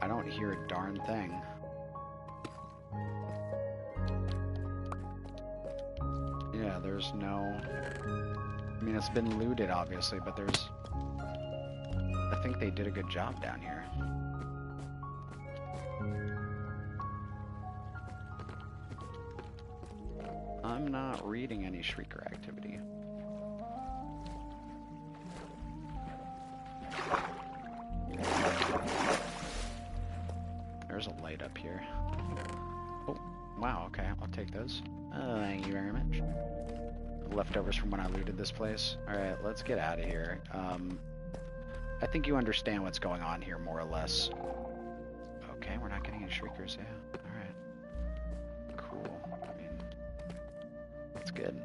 I don't hear a darn thing. Yeah, there's no... I mean, it's been looted, obviously, but there's... I think they did a good job down here. I'm not reading any shrieker activity. There's a light up here. Oh, wow, okay, I'll take those. Thank you very much. Leftovers from when I looted this place. Alright, let's get out of here. I think you understand what's going on here, more or less. Okay, we're not getting any shriekers, yeah. Alright. Cool. I mean, that's good.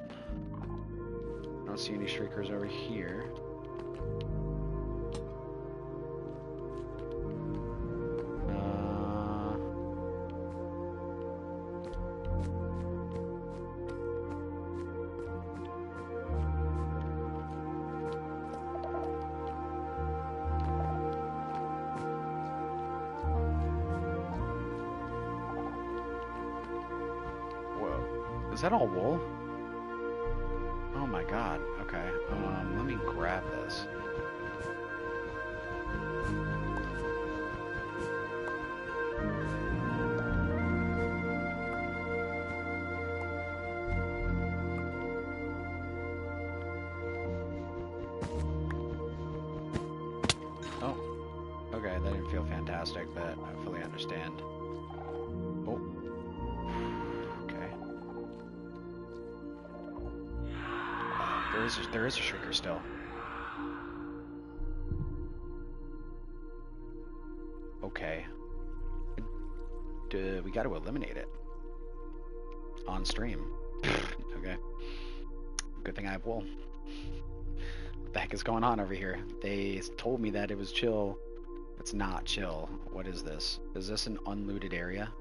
I don't see any shriekers over here. Is that all wool? Oh my god. Okay. Let me grab this. Oh. Okay, that didn't feel fantastic, but I fully understand. Oh. There is a shrieker still. Okay. We got to eliminate it. On stream. Okay. Good thing I have wool. What the heck is going on over here? They told me that it was chill. It's not chill. What is this? Is this an unlooted area?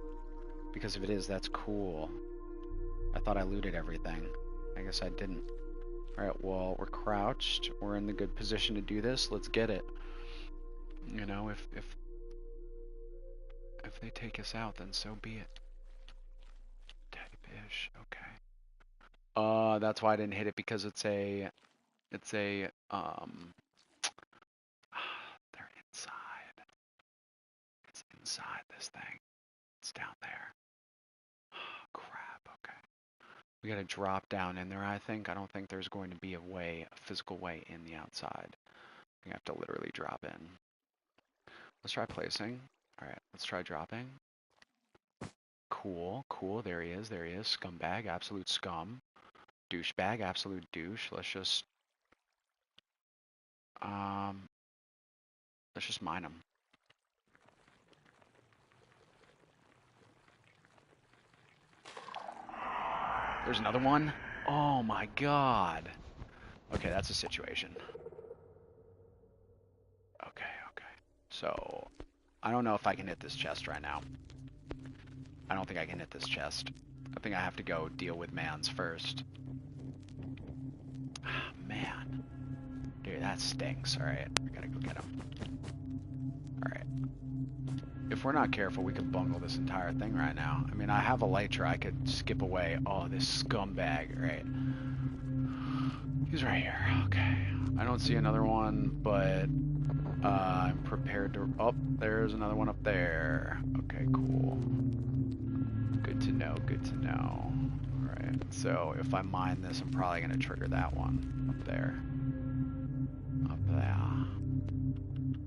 Because if it is, that's cool. I thought I looted everything. I guess I didn't. Alright, well, we're crouched. We're in the good position to do this. Let's get it. You know, if they take us out, then so be it. Type-ish, okay. That's why I didn't hit it, because it's a, they're inside. It's inside this thing. It's down there. Crap, okay. We gotta drop down in there, I think. I don't think there's going to be a way, a physical way in the outside. We have to literally drop in. Let's try placing. Alright, let's try dropping. Cool, cool, there he is, Scumbag, absolute scum. Douchebag, absolute douche. Let's just mine him. There's another one? Oh my god. Okay, that's a situation. Okay. So, I don't know if I can hit this chest right now. I don't think I can hit this chest. I think I have to go deal with mans first. Man. Dude, that stinks. Alright, we gotta go get him. Alright. If we're not careful, we could bungle this entire thing right now. I mean, I have a Elytra. I could skip away. Oh, this scumbag. Right. He's right here. Okay. I don't see another one, but I'm prepared to... Oh, there's another one up there. Okay, cool. Good to know, good to know. Alright, so if I mine this, I'm probably going to trigger that one up there. Up there.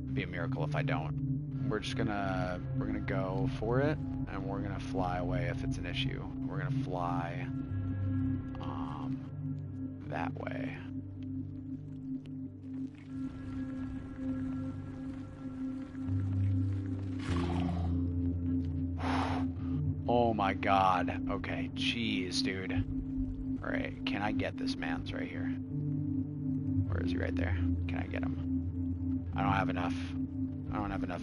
It'd be a miracle if I don't. We're gonna go for it, and we're gonna fly away if it's an issue. We're gonna fly that way. Oh my my god. Okay, jeez, dude. Alright, can I get this man's right here? Where is he? Right there. Can I get him? I don't have enough. I don't have enough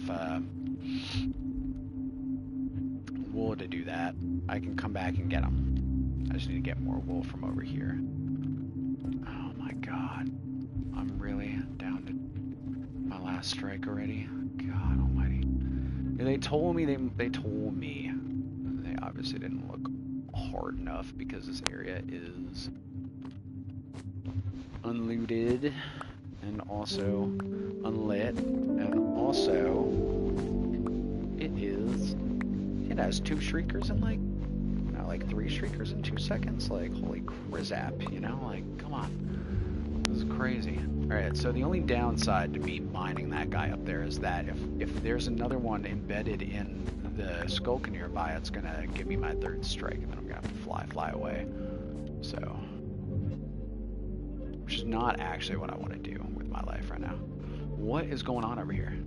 wool to do that. I can come back and get him. I just need to get more wool from over here. Oh my god. I'm really down to my last strike already. God almighty. They told me, they told me. They obviously didn't look hard enough because this area is unlooted and also unlit, and also it has 2 shriekers in like, you know, like 3 shriekers in 2 seconds. Like, holy crizap, you know? Like, come on. This is crazy. Alright, so the only downside to me mining that guy up there is that if there's another one embedded in the skulk nearby, it's gonna give me my 3rd strike, and then I'm gonna have to fly away. So, which is not actually what I want to do with my life right now. What is going on over here?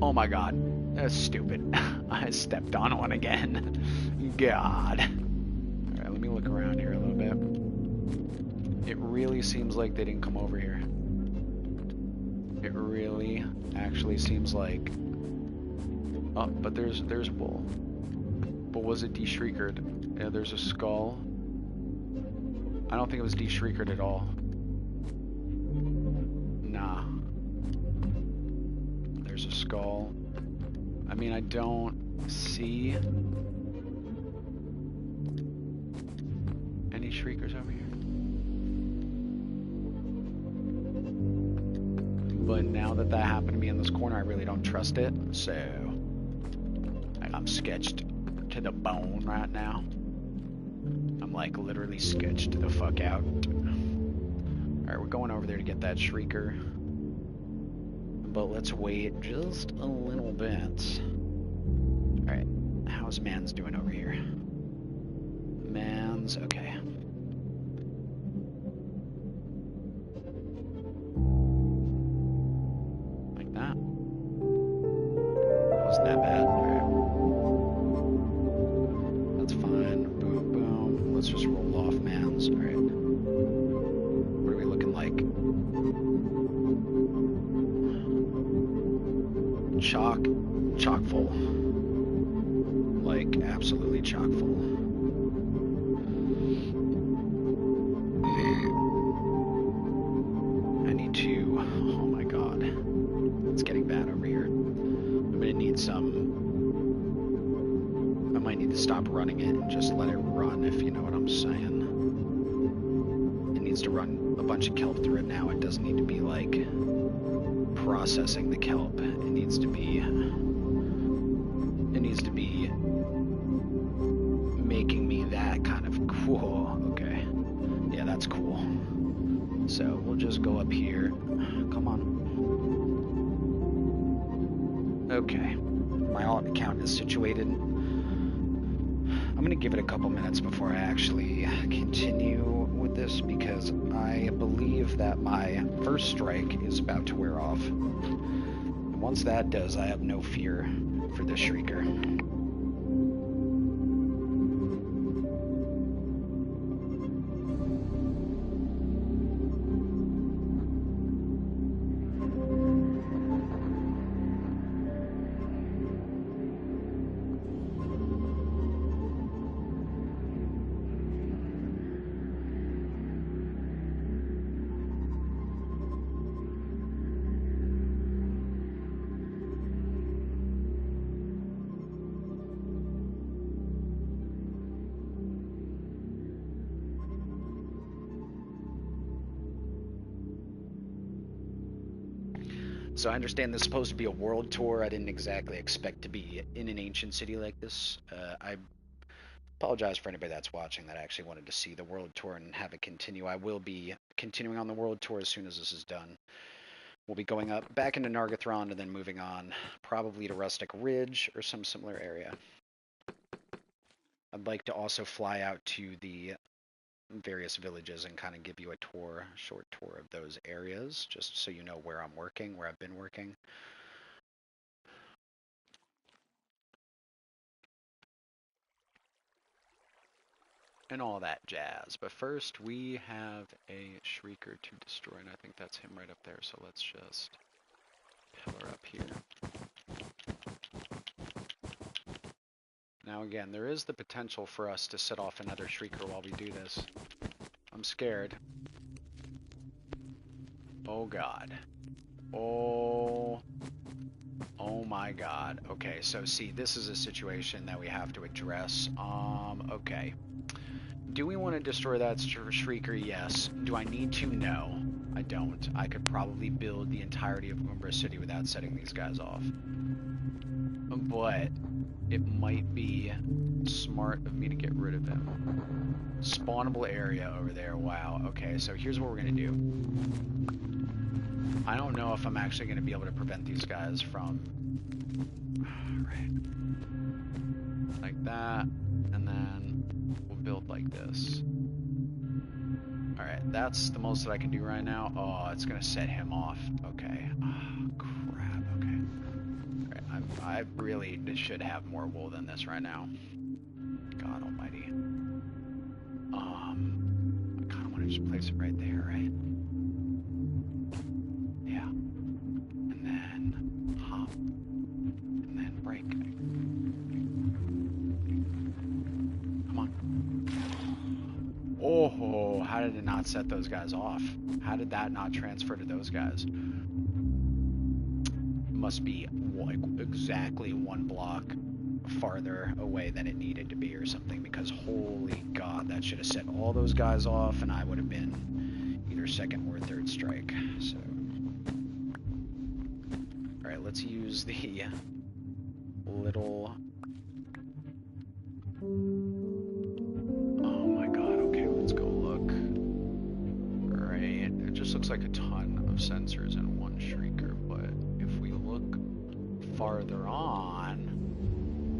Oh my god. That's stupid. I stepped on one again. God. Alright, let me look around here a little bit. It really seems like they didn't come over here. It really actually seems like... Oh, but there's wool. But was it de-shriekered? Yeah, there's a skull. I don't think it was de-shriekered at all. Nah. There's a skull. I mean, I don't see any shriekers over here. But now that happened to me in this corner, I really don't trust it. So, I'm sketched to the bone right now. I'm like literally sketched the fuck out. Alright, we're going over there to get that shrieker. But let's wait just a little bit. Alright, how's Mans doing over here? Mans, okay. Like that. Wasn't that bad. Alright. That's fine. Boom, boom. Let's just roll off Mans. Alright. What are we looking like? Chock full. Like, absolutely chock full. I need to... Oh my god. It's getting bad over here. I'm gonna need some... I might need to stop running it and just let it run, if you know what I'm saying. It needs to run a bunch of kelp through it now. It doesn't need to be, like, processing the kelp. It needs to be making me that kind of cool. Okay. Yeah, that's cool. So we'll just go up here. Come on. Okay. My alt account is situated. I'm gonna give it a couple minutes before I actually continue with this, because I believe that my first strike is about to wear off. And once that does, I have no fear for this shrieker. So I understand this is supposed to be a world tour. I didn't exactly expect to be in an ancient city like this. I apologize for anybody that's watching that actually wanted to see the world tour and have it continue. I will be continuing on the world tour as soon as this is done. We'll be going up back into Nargothrond and then moving on, probably to Rustic Ridge or some similar area. I'd like to also fly out to the various villages and kind of give you a tour, short tour of those areas, just so you know where I'm working, where I've been working. and all that jazz. But first, we have a Shrieker to destroy, and I think that's him right up there, so let's just pillar up here. Now again, there is the potential for us to set off another Shrieker while we do this. I'm scared. Oh god. Oh my god. Okay, so see, this is a situation that we have to address. Okay. Do we want to destroy that Shrieker? Yes. Do I need to? No. I don't. I could probably build the entirety of Umbra City without setting these guys off. But it might be smart of me to get rid of him. Spawnable area over there. Wow. Okay, so here's what we're going to do. I don't know if I'm actually going to be able to prevent these guys from... Right. Like that. And then we'll build like this. Alright, that's the most that I can do right now. Oh, it's going to set him off. Okay. Oh, crap. Okay. Alright, I really should have more wool than this right now. God almighty. I kind of want to just place it right there, right? Yeah. And then hop. And then break. Come on. Oh, how did it not set those guys off? How did that not transfer to those guys? Must be like exactly one block farther away than it needed to be or something, because holy god, that should have set all those guys off and I would have been either second or third strike. So alright, let's use the little... Oh my god, okay, let's go look. Alright, it just looks like a ton of sensors in one Shrieker, but if we look farther on,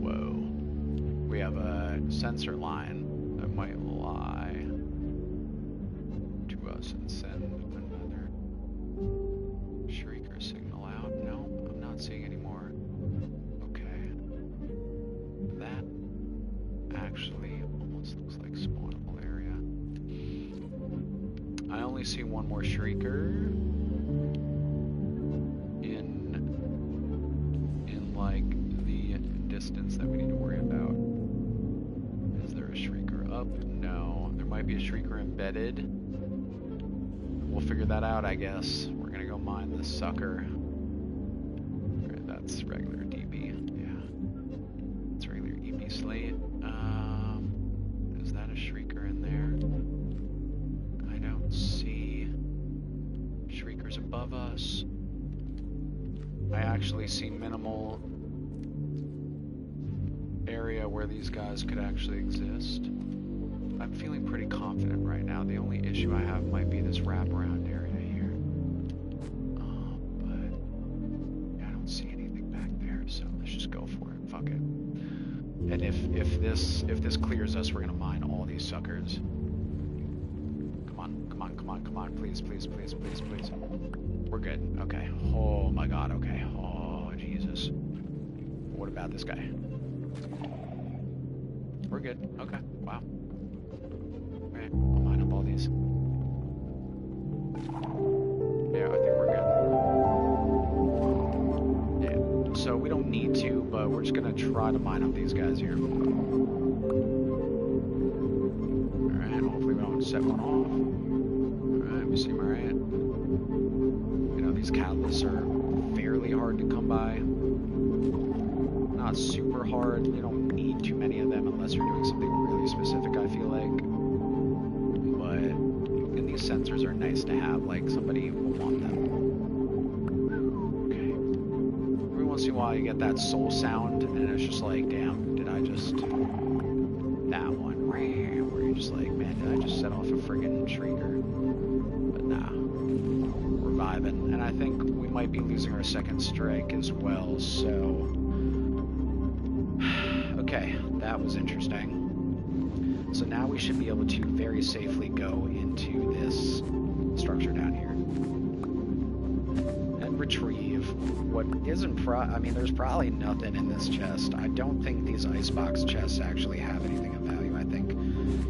whoa, we have a sensor line that might lie to us and send another Shrieker signal out. No, I'm not seeing any more. Okay. That actually almost looks like spawnable area. I only see one more Shrieker in like the distance that we need to worry about. Is there a Shrieker up? No. There might be a Shrieker embedded. We'll figure that out, I guess. We're gonna go mine this sucker. Alright, that's regular DB. Yeah. It's regular EP slate. Is that a Shrieker in there? I don't see Shriekers above us. I actually see minimal area where these guys could actually exist. I'm feeling pretty confident right now. The only issue I have might be this wraparound area here. But yeah, I don't see anything back there, so let's just go for it. Fuck it. And if this clears us, we're gonna mine all these suckers. Come on, please. We're good. Okay. Oh my god, okay. Oh Jesus. What about this guy? We're good. Okay. Wow. Alright, I'll mine up all these. Yeah, I think we're good. Yeah. So we don't need to, but we're just gonna try to mine up these guys here. Alright, hopefully we don't set one off. Alright, we seem alright. You know, these catalysts are fairly hard to come by. Not super hard. You don't need too many of them unless you're doing something really specific, I feel like. But and these sensors are nice to have, like somebody will want them. Okay. Every once in a while you get that soul sound and it's just like, damn, did I just... That one. Where you're just like, man, did I just set off a friggin' Shrieker? But nah. We're vibing. And I think we might be losing our second strike as well, so... Okay, that was interesting. So now we should be able to very safely go into this structure down here. And retrieve what isn't I mean, there's probably nothing in this chest. I don't think these icebox chests actually have anything of value. I think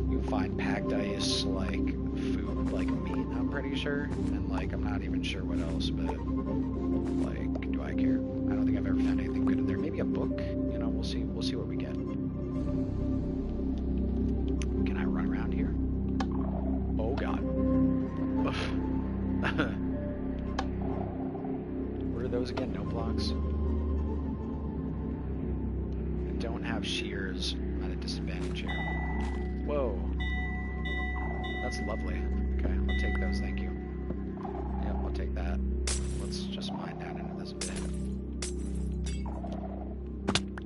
you find packed ice, like food, like meat, I'm pretty sure. And like, I'm not even sure what else, but like, do I care? I don't think I've ever found anything good in there. Maybe a book, you know, we'll see what we get. Can I run around here? Oh God. What are those again? No blocks? I don't have shears. I'm at a disadvantage here. Whoa. That's lovely. Okay, I'll take those, thank you. Yep, I'll take that. Let's just mine down into this bit.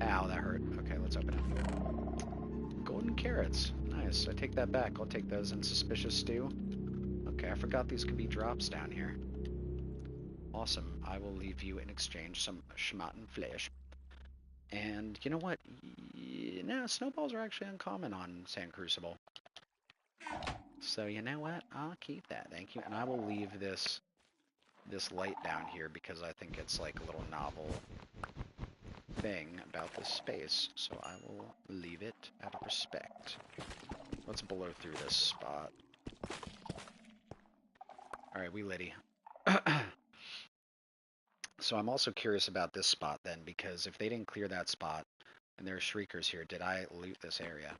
Ow, that hurt. Okay, let's open it. Golden carrots. Nice. I take that back. I'll take those in suspicious stew. Okay, I forgot these could be drops down here. Awesome. I will leave you in exchange some schmatten flesh. And you know what? No, snowballs are actually uncommon on Sand Crucible. So you know what? I'll keep that, thank you. And I will leave this light down here because I think it's like a little novel thing about this space. So I will leave it out of respect. Let's blow through this spot. Alright, we litty. So I'm also curious about this spot then, because if they didn't clear that spot, and there are shriekers here, did I loot this area?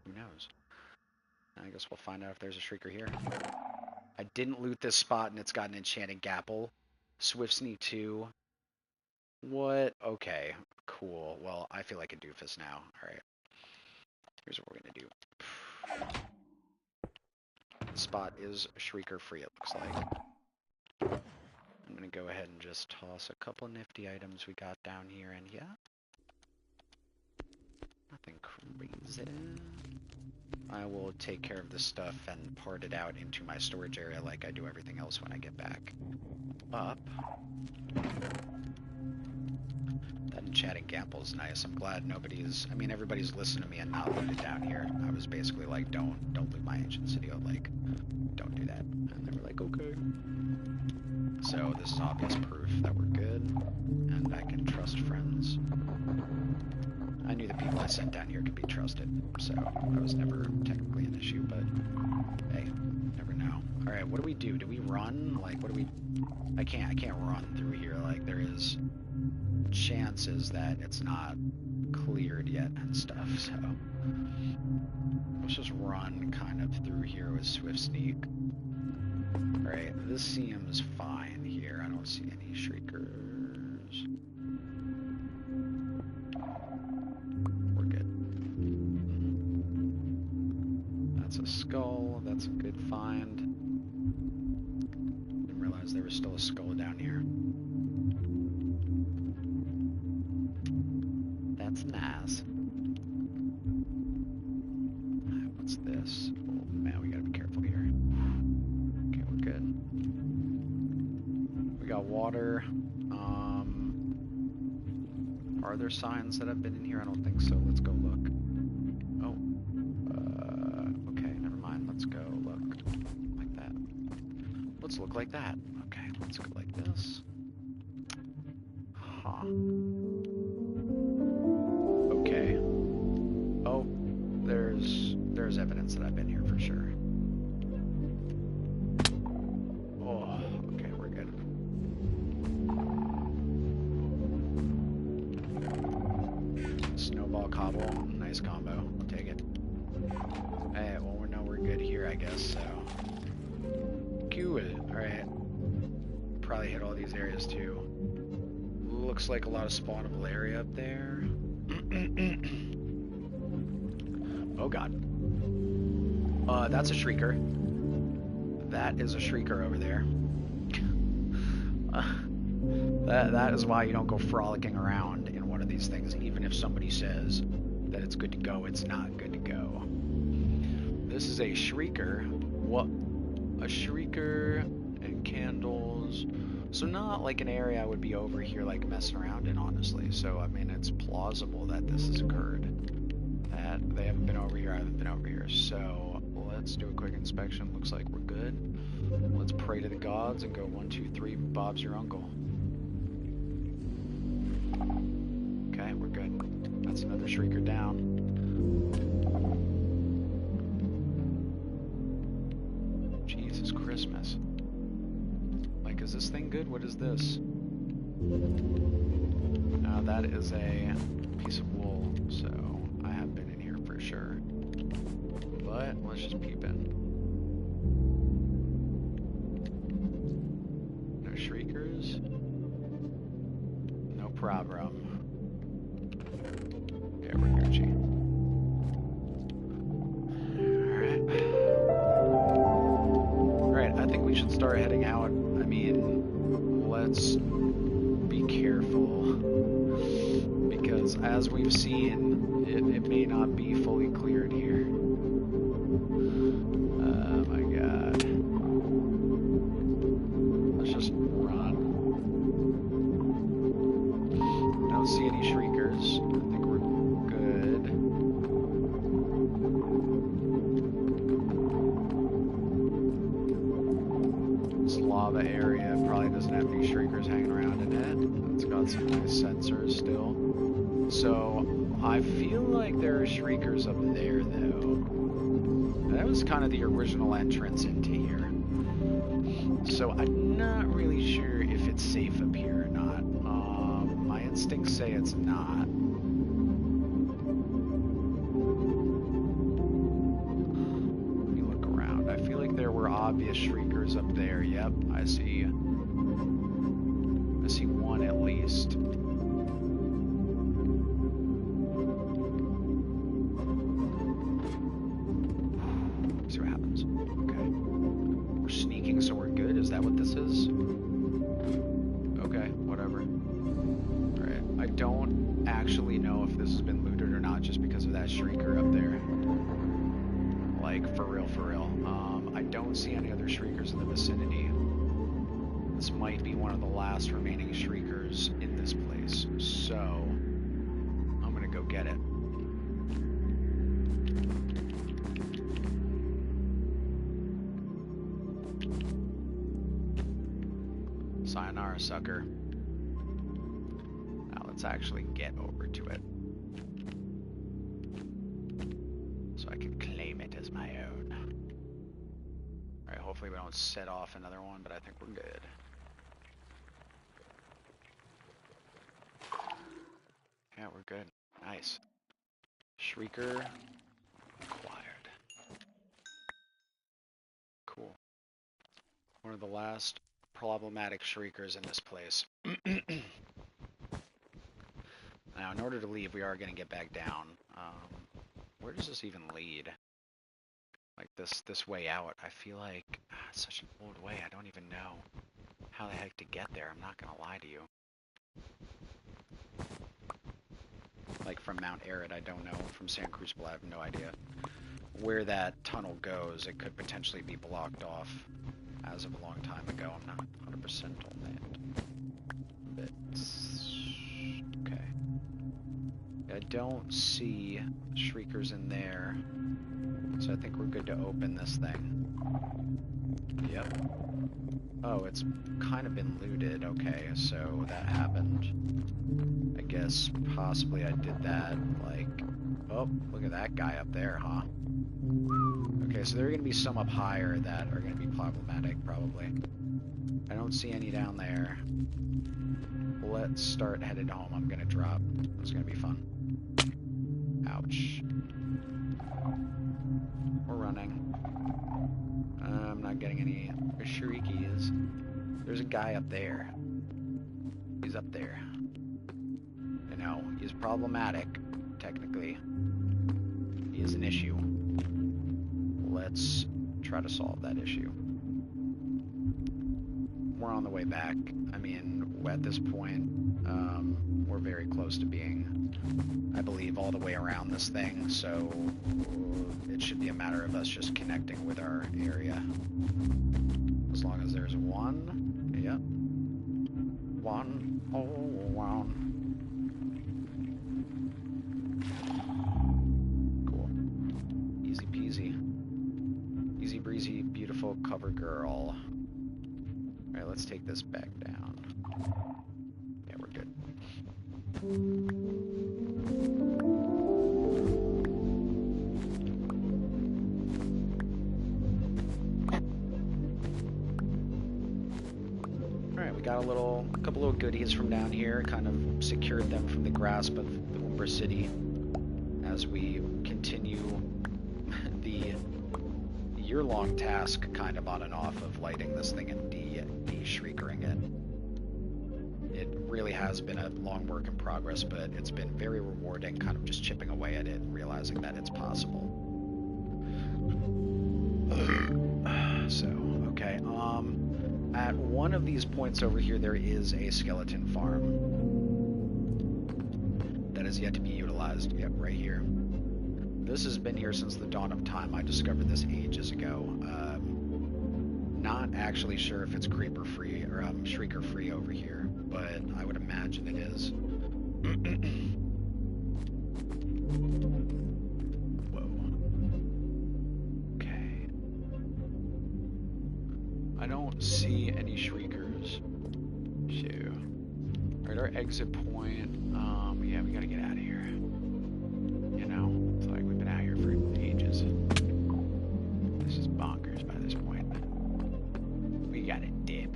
Who knows? I guess we'll find out if there's a shrieker here. I didn't loot this spot, and it's got an enchanted gapple. Swift Sneak 2. What? Okay, cool. Well, I feel like a doofus now. Alright. Here's what we're gonna do. The spot is shrieker free, it looks like. I'm gonna go ahead and just toss a couple nifty items we got down here, and yeah. Nothing crazy. I will take care of this stuff and part it out into my storage area like I do everything else when I get back up. That enchanted gapple's nice. I'm glad nobody's, I mean, everybody's listening to me and not looted down here. I was basically like, don't loot my ancient city. Like, don't do that. And they were like, okay. So this is obvious proof that we're good, and I can trust friends. I knew the people I sent down here could be trusted, so that was never technically an issue, but hey, never know. Alright, what do we do? Do we run? Like, what do we... I can't run through here. Like, there is chances that it's not cleared yet and stuff, so... Let's just run kind of through here with Swift Sneak. Alright, this seems fine here. I don't see any shriekers. We're good. That's a skull. That's a good find. Didn't realize there was still a skull down here. That's nice. Alright, what's this? Oh man, we gotta be careful here. Okay, we're good. We got water. Are there signs that I've been in here? I don't think so. Let's go look. Oh. Okay, never mind. Let's go look like that. Let's look like that. Okay, let's go like this. Huh. Okay. Oh, there's evidence that I've been here for sure. Oh, okay, we're good. Snowball cobble, nice combo. I'll take it. Hey, well we're good here, I guess. So cool. All right. Probably hit all these areas too. Looks like a lot of spawnable area up there. Oh god. That's a shrieker. That is a shrieker over there. That is why you don't go frolicking around in one of these things, even if somebody says that it's good to go, it's not good to go. This is a shrieker. What? A shrieker and candles. So not like an area I would be over here like messing around in, honestly. So I mean, it's plausible that this has occurred. That they haven't been over here, I haven't been over here. So let's do a quick inspection. Looks like we're good. Let's pray to the gods and go 1, 2, 3. Bob's your uncle. Okay, we're good. That's another shrieker down. Is this thing good? What is this? That is a piece of wool, so I have been in here for sure. But let's just peep in. No shriekers. No problem. Yeah, we're Gucci. Alright, I think we should start heading out. I mean, let's be careful, because as we've seen, it may not be fully cleared here. Oh my god. Let's just run. I don't see any shriekers. I think we're good. This lava area probably doesn't have any shriekers hanging around in it. It's got some nice sensors still. So, I feel like there are shriekers up there, though. That was kind of the original entrance into here. So, I'm not really sure if it's safe up here or not. My instincts say it's not. Let me look around. I feel like there were obvious shriekers up there. Yep, I see one at least. See what happens. Okay. We're sneaking, so we're good. Is that what this is? Okay, whatever. Alright. I don't actually know if this has been looted or not just because of that shrieker up there. Like, for real, for real. I don't see any other shriekers in the vicinity. This might be one of the last remaining shriekers in this place. So, I'm gonna go get it. Sayonara, sucker. Now let's actually get over to it, so I can claim it as my own. Alright, hopefully we don't set off another one, but I think we're good. Yeah, we're good. Nice. Shrieker acquired. Cool. One of the last problematic shriekers in this place. Now, in order to leave, we are going to get back down. Where does this even lead? Like this way out. I feel like it's such an old way. I don't even know how the heck to get there. I'm not going to lie to you. Like from Mount Arid, I don't know. From Sand Crucible, I have no idea where that tunnel goes. It could potentially be blocked off as of a long time ago. I'm not 100% on that. But okay. I don't see shriekers in there, so I think we're good to open this thing. Yep. Oh, it's kind of been looted. Okay, so that happened. I guess possibly I did that, like... Oh, look at that guy up there, huh? Okay, so there are going to be some up higher that are going to be problematic, probably. I don't see any down there. Let's start headed home. I'm going to drop. It's going to be fun. Ouch. We're running. I'm not getting any shrikies. There's a guy up there. He's up there. You know, he's problematic, technically. He is an issue. Let's try to solve that issue. We're on the way back. I mean, at this point, we're very close to being, I believe, all the way around this thing, so it should be a matter of us just connecting with our area. As long as there's one. Yep. One. Oh, one. Cool. Easy peasy. Easy breezy, beautiful cover girl. Alright, let's take this back down. Yeah, we're good. Alright, we got a couple little goodies from down here, kind of secured them from the grasp of the Umbra City as we continue the year-long task, kind of on and off, of lighting this thing and de-shriekering it. It really has been a long work in progress, but it's been very rewarding, kind of just chipping away at it and realizing that it's possible. So, okay, at one of these points over here, there is a skeleton farm that is yet to be utilized. Yep, right here. This has been here since the dawn of time. I discovered this ages ago. Not actually sure if it's creeper free or shrieker free over here, but I would imagine it is. Whoa. Okay. I don't see any shriekers. So, right, our exit point. Yeah, we gotta get out of here. You know, it's like we've been out here for ages. This is bonkers by this point. We gotta dip.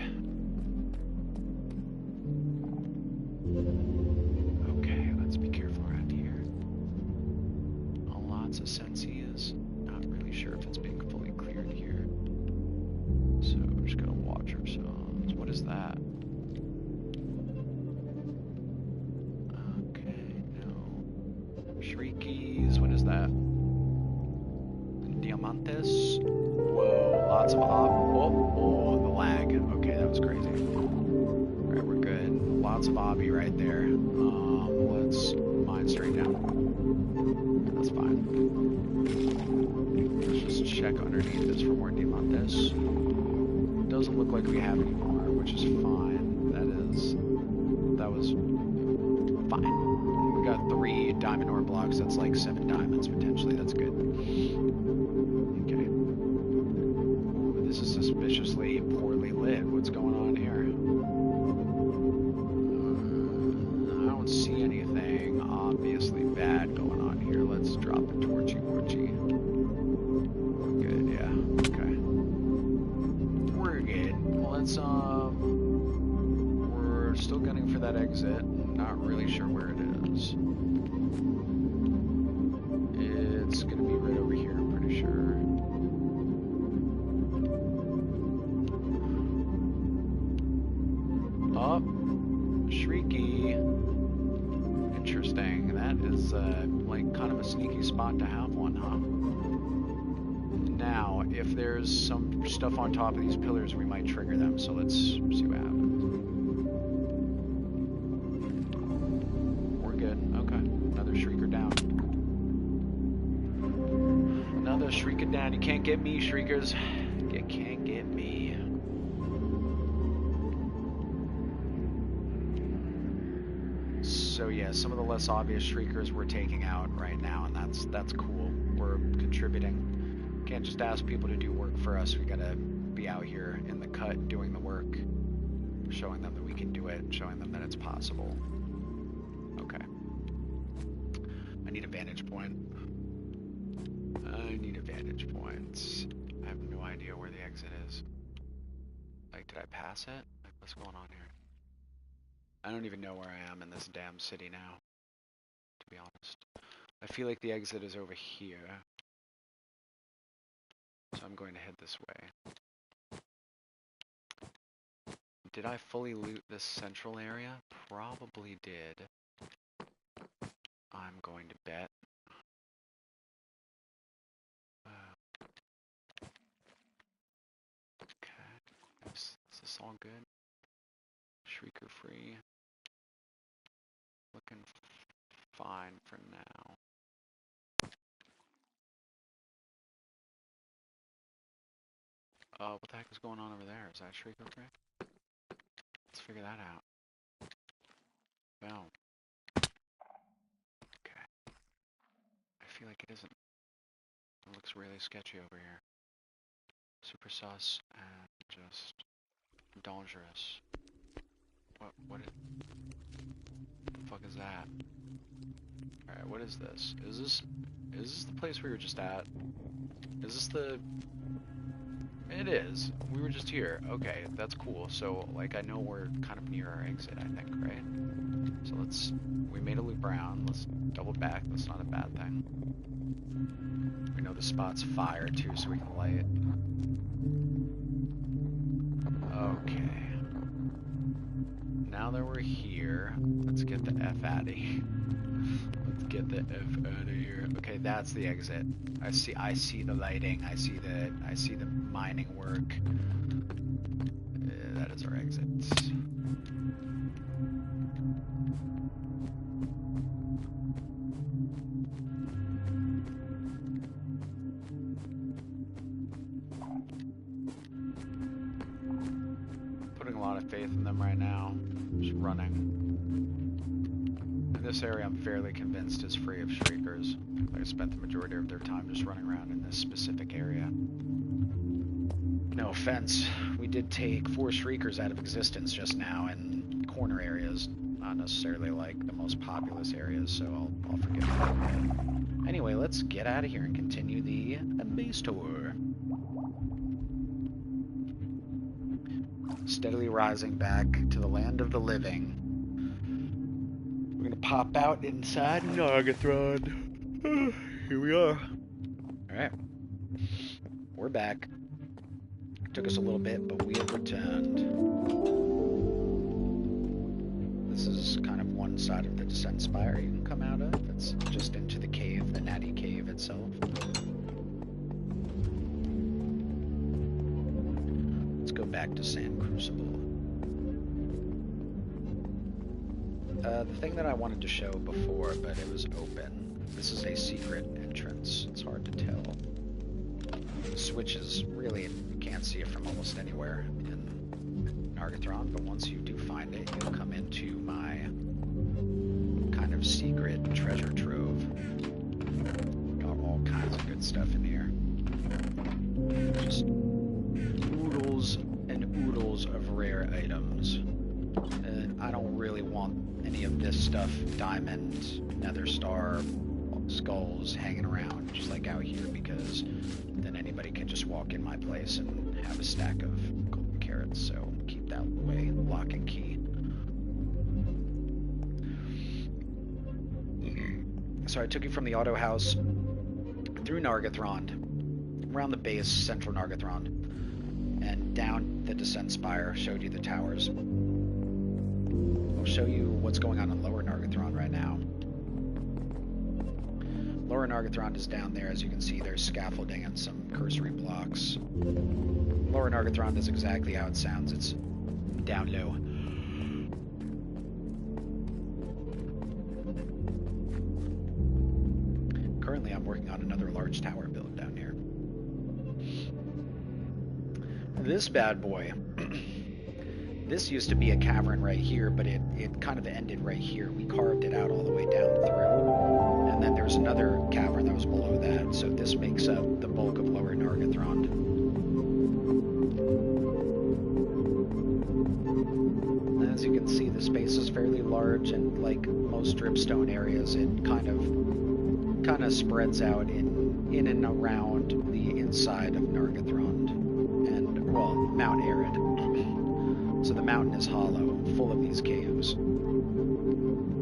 Okay, let's be careful around here. Lots of sensies. Not really sure if it's being fully cleared here. So we're just gonna watch ourselves. What is that? Okay, no. Shriekies, what is that? Diamantes? Whoa, lots of oh, the lag. Okay, that was crazy. Alright, we're good. Lots of obby right there. Let's mine straight down. That's fine. Let's just check underneath this for more diamantes. Doesn't look like we have any more, which is fine. That was fine. We got 3 diamond ore blocks. That's like 7 diamonds potentially. That's good. Okay. Ooh, this is suspiciously poorly lit. What's going on here? I don't see anything obviously bad going on here. Let's drop a torchy. We're good, yeah. Okay. We're good. Well, let's we're still gunning for that exit. Not really sure where it is. It's gonna be right over here, I'm pretty sure. Oh, shrieky. Interesting. That is like kind of a sneaky spot to have one, huh? Now, if there's some stuff on top of these pillars, we might trigger them. So let's see what happens. We're good. Okay. Another shrieker down. Another shrieker down. You can't get me, shriekers. You can't get me. So yeah, some of the less obvious shriekers we're taking out right now, and that's cool. We're contributing. Can't just ask people to do work for us. We gotta be out here in the cut doing the work, showing them that we can do it, showing them that it's possible. Okay. I need a vantage point. I need a vantage point. I have no idea where the exit is. Like, did I pass it? Like, what's going on here? I don't even know where I am in this damn city now, to be honest. I feel like the exit is over here. So I'm going to head this way. Did I fully loot this central area? Probably did. I'm going to bet. Okay. Is this all good? Shrieker free. Looking fine for now. What the heck is going on over there? Is that Shrieker free? Let's figure that out. Well. Okay. I feel like it isn't. It looks really sketchy over here. Super sus and just dangerous. What the fuck is that? Alright, what is this? Is this the place we were just at? Is this the... It is. We were just here. Okay, that's cool. So, like, I know we're kind of near our exit, I think, right? So we made a loop around. Let's double back. That's not a bad thing. We know the spot's fire, too, so we can light. Okay. Now that we're here, let's get the F out of here. Let's get the F out of here. Okay, that's the exit. I see the lighting. I see the mining work. That is our exit. Putting a lot of faith in them right now. Just running. In this area, I'm fairly convinced is free of shriekers. I spent the majority of their time just running around in this specific area. No offense, we did take 4 shriekers out of existence just now in corner areas, not necessarily like the most populous areas, so I'll forgive that. Anyway, let's get out of here and continue the base tour. Steadily rising back to the land of the living. We're gonna pop out inside Nargothrond. Here we are. Alright. We're back. Took us a little bit, but we have returned. This is kind of one side of the descent spire you can come out of. It's just into the cave, the Natty Cave itself. Let's go back to Sand Crucible. The thing that I wanted to show before, but it was open. This is a secret entrance. It's hard to tell. The switch is really, you can't see it from almost anywhere in Nargothrond, but once you do find it, you'll come into my kind of secret treasure trove. Got all kinds of good stuff in here. Just oodles and oodles of rare items. I don't really want any of this stuff, diamond, nether star, skulls hanging around just like out here, because then anybody can just walk in my place and have a stack of golden carrots, so keep that away, lock and key. So I took you from the auto house through Nargothrond, around the base, central Nargothrond, and down the descent spire, showed you the towers. I'll show you what's going on in Lower Nargothrond right now. Lower Nargothrond is down there. As you can see, there's scaffolding and some cursory blocks. Lower Nargothrond is exactly how it sounds. It's down low. Currently, I'm working on another large tower build down here. This bad boy. This used to be a cavern right here, but it kind of ended right here. We carved it out all the way down through. And then there's another cavern that was below that, so this makes up the bulk of Lower Nargothrond. As you can see, the space is fairly large, and like most dripstone areas, it kind of spreads out in and around the inside of Nargothrond, and, well, Mount Arid. So the mountain is hollow, full of these caves.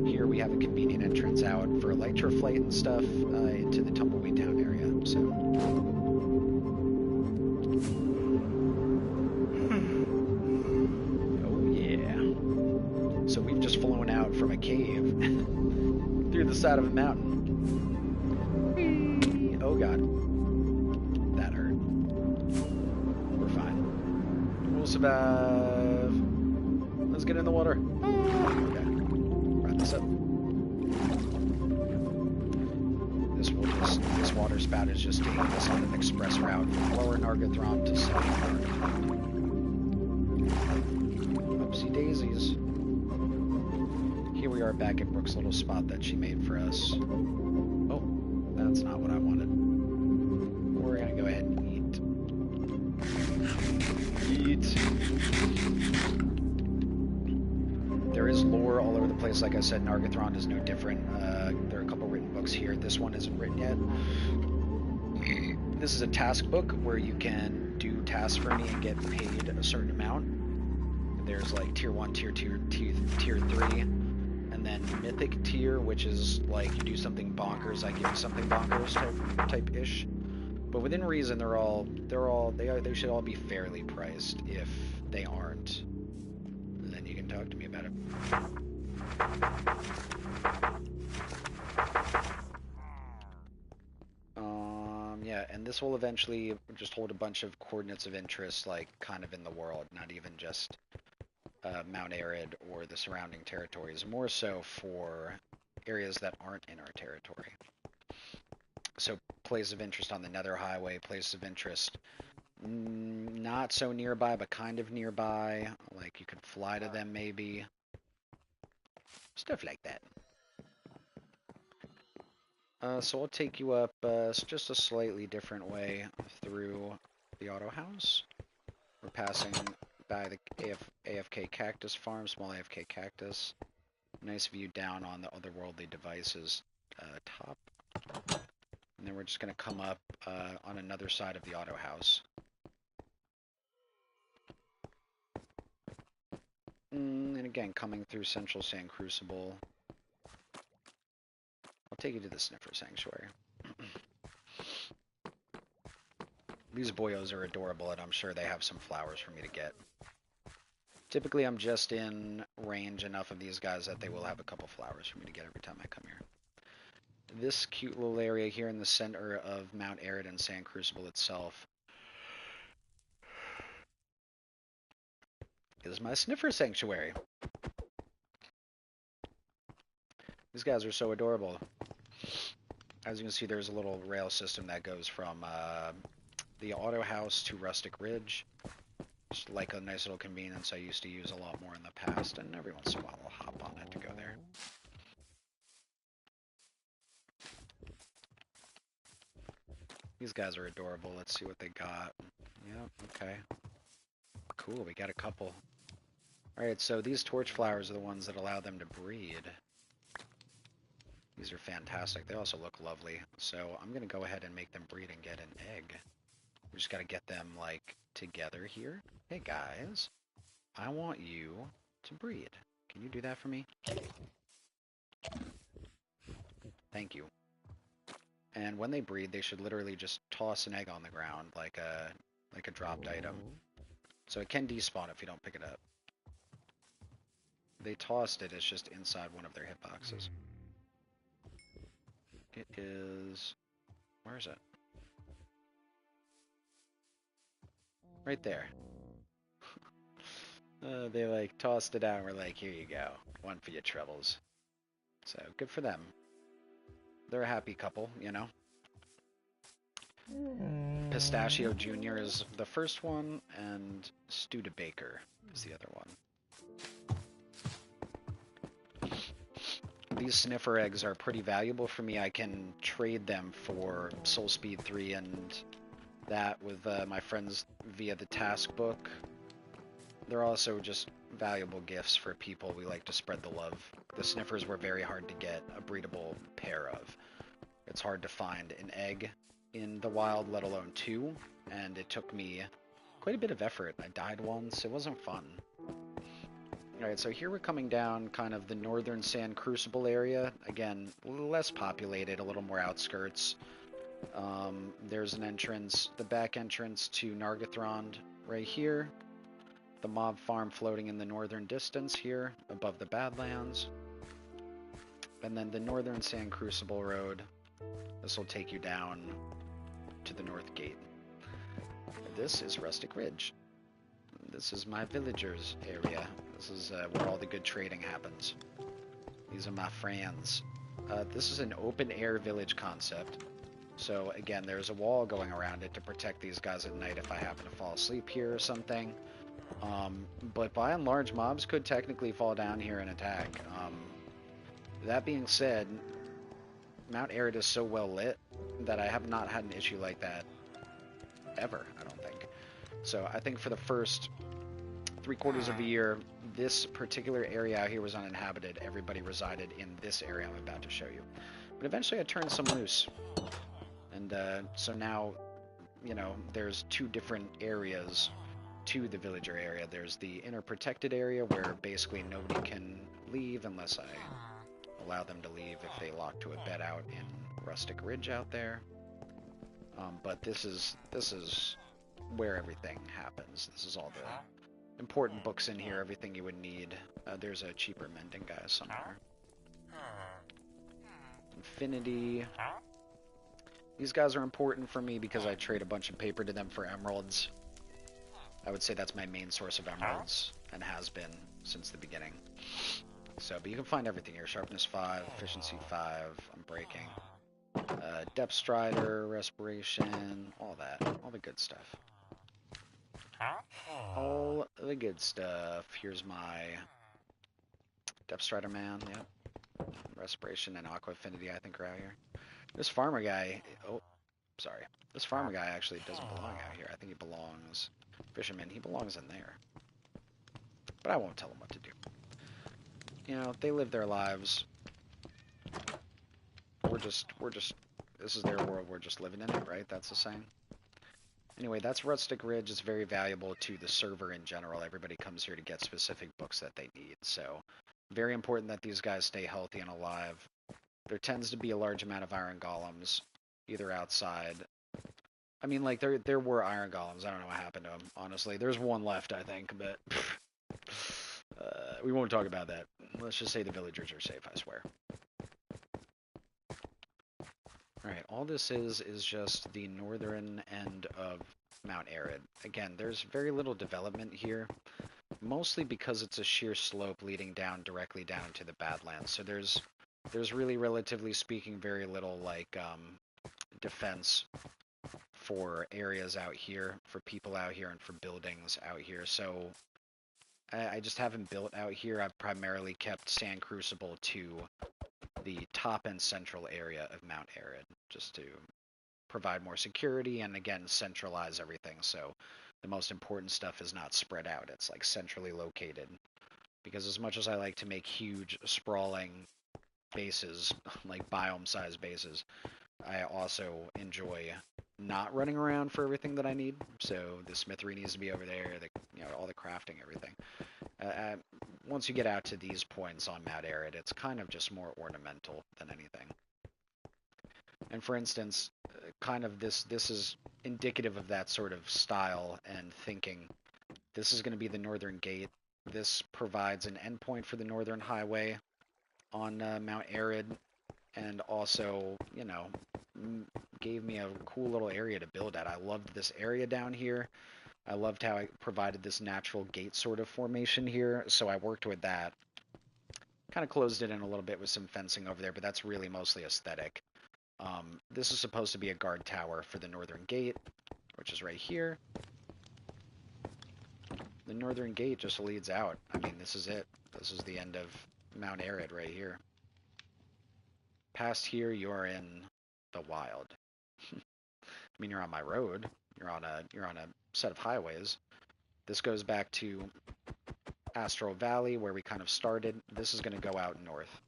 Here we have a convenient entrance out for electroflight and stuff into the Tumbleweed Town area. So, oh yeah. So we've just flown out from a cave through the side of a mountain. Whee! Oh god, that hurt. We're fine. We'll survive. Let's get in the water. Okay. Wrap this up. This water spout is just taking us on an express route from Lower Nargothrond to Central Nargothrond. Oopsie daisies. Here we are back at Brooke's little spot that she made for us. Oh, that's not what I wanted. We're gonna go ahead and eat. There is lore all over the place. Like I said, Nargothrond is no different. There are a couple written books here. This one isn't written yet. This is a task book where you can do tasks for me and get paid a certain amount. There's like tier 1, tier 2, tier 3, and then mythic tier, which is like you do something bonkers, I give you something bonkers type ish. But within reason, they should all be fairly priced. If they aren't, then you can talk to me about it. Yeah, and this will eventually just hold a bunch of coordinates of interest, like kind of in the world, not even just Mount Arid or the surrounding territories, more so for areas that aren't in our territory. So places of interest on the Nether Highway, places of interest not so nearby, but kind of nearby, like you could fly to them maybe, stuff like that. So I'll take you up just a slightly different way through the auto house. We're passing by the AFK cactus farm, small AFK cactus. Nice view down on the otherworldly devices top. And then we're just going to come up on another side of the auto house. And again, coming through Central Sand Crucible. I'll take you to the Sniffer Sanctuary. These boyos are adorable, and I'm sure they have some flowers for me to get. Typically, I'm just in range enough of these guys that they will have a couple flowers for me to get every time I come here. This cute little area here in the center of Mount Arid and Sand Crucible itself is my Sniffer Sanctuary. These guys are so adorable. As you can see, there's a little rail system that goes from the auto house to Rustic Ridge. Just like a nice little convenience I used to use a lot more in the past, and every once in a while I'll hop on it to go there. These guys are adorable. Let's see what they got. Yeah, okay. Cool, we got a couple. Alright, so these torch flowers are the ones that allow them to breed. These are fantastic. They also look lovely. So I'm going to go ahead and make them breed and get an egg. We just got to get them, like, together here. Hey, guys. I want you to breed. Can you do that for me? Thank you. And when they breed, they should literally just toss an egg on the ground like a dropped item. So it can despawn if you don't pick it up. They tossed it, it's just inside one of their hitboxes. It is... where is it? Right there. They like tossed it out and were like, here you go. One for your troubles. So good for them. They're a happy couple, you know. Pistachio Jr. is the first one, and Studebaker is the other one. These sniffer eggs are pretty valuable for me. I can trade them for Soul Speed 3 and that with my friends via the task book. They're also just valuable gifts for people. We like to spread the love. The sniffers were very hard to get a breedable pair of. It's hard to find an egg in the wild, let alone two, and it took me quite a bit of effort. I died once. It wasn't fun. Alright, so here we're coming down kind of the northern Sand Crucible area. Again, less populated, a little more outskirts. There's an entrance, the back entrance to Nargothrond right here. The mob farm floating in the northern distance here, above the Badlands. And then the northern Sand Crucible Road. This will take you down to the North Gate. This is Rustic Ridge. This is my villagers area. This is where all the good trading happens. These are my friends. This is an open air village concept. So again, there's a wall going around it to protect these guys at night if I happen to fall asleep here or something. But by and large, mobs could technically fall down here and attack. That being said, Mount Arid is so well lit that I have not had an issue like that ever, I don't think. So I think for the first 3/4 of the year, this particular area out here was uninhabited. Everybody resided in this area I'm about to show you. But eventually I turned some loose. And so now you know, there's two different areas to the villager area. There's the inner protected area where basically nobody can leave unless I allow them to leave if they lock to a bed out in Rustic Ridge out there. But this is where everything happens. This is all the important books in here, everything you would need. There's a cheaper mending guy somewhere. Infinity. These guys are important for me because I trade a bunch of paper to them for emeralds. I would say that's my main source of emeralds, and has been since the beginning. So, but you can find everything here. Sharpness 5, Efficiency 5, Unbreaking. Depth Strider, Respiration, all that. All the good stuff. All the good stuff. Here's my Depth Strider man, yep. Respiration and Aqua Affinity, I think, are out here. This farmer guy, oh, sorry. This farmer guy actually doesn't belong out here. I think he belongs, fisherman, he belongs in there. But I won't tell him what to do. You know, they live their lives. We're just, this is their world, we're just living in it, right? That's the saying. Anyway, that's Rustic Ridge. It's very valuable to the server in general. Everybody comes here to get specific books that they need. So, very important that these guys stay healthy and alive. There tends to be a large amount of iron golems, either outside. I mean, like, there were iron golems. I don't know what happened to them, honestly. There's one left, I think, but we won't talk about that. Let's just say the villagers are safe, I swear. Alright, all this is just the northern end of Mount Arid. Again, there's very little development here, mostly because it's a sheer slope leading down directly down to the Badlands. So there's really, relatively speaking, very little, like, defense for areas out here, for people out here, and for buildings out here. So I just haven't built out here. I've primarily kept Sand Crucible to the top and central area of Mount Arid, just to provide more security and, again, centralize everything. So the most important stuff is not spread out. It's, like, centrally located. Because as much as I like to make huge, sprawling bases, like biome-sized bases, I also enjoy not running around for everything that I need. So the smithery needs to be over there, you know, all the crafting, everything. Once you get out to these points on Mount Arid, it's kind of just more ornamental than anything. And for instance, kind of this is indicative of that sort of style and thinking. This is going to be the northern gate. This provides an endpoint for the northern highway on Mount Arid, and also, you know, gave me a cool little area to build at. I loved this area down here. I loved how I provided this natural gate sort of formation here, so I worked with that. Kind of closed it in a little bit with some fencing over there, but that's really mostly aesthetic. This is supposed to be a guard tower for the northern gate, which is right here. The northern gate just leads out. I mean, this is it. This is the end of Mount Arid right here. Past here, you're in the wild. I mean, you're on my road. You're on a set of highways. This goes back to Astral Valley, where we kind of started. This is going to go out north.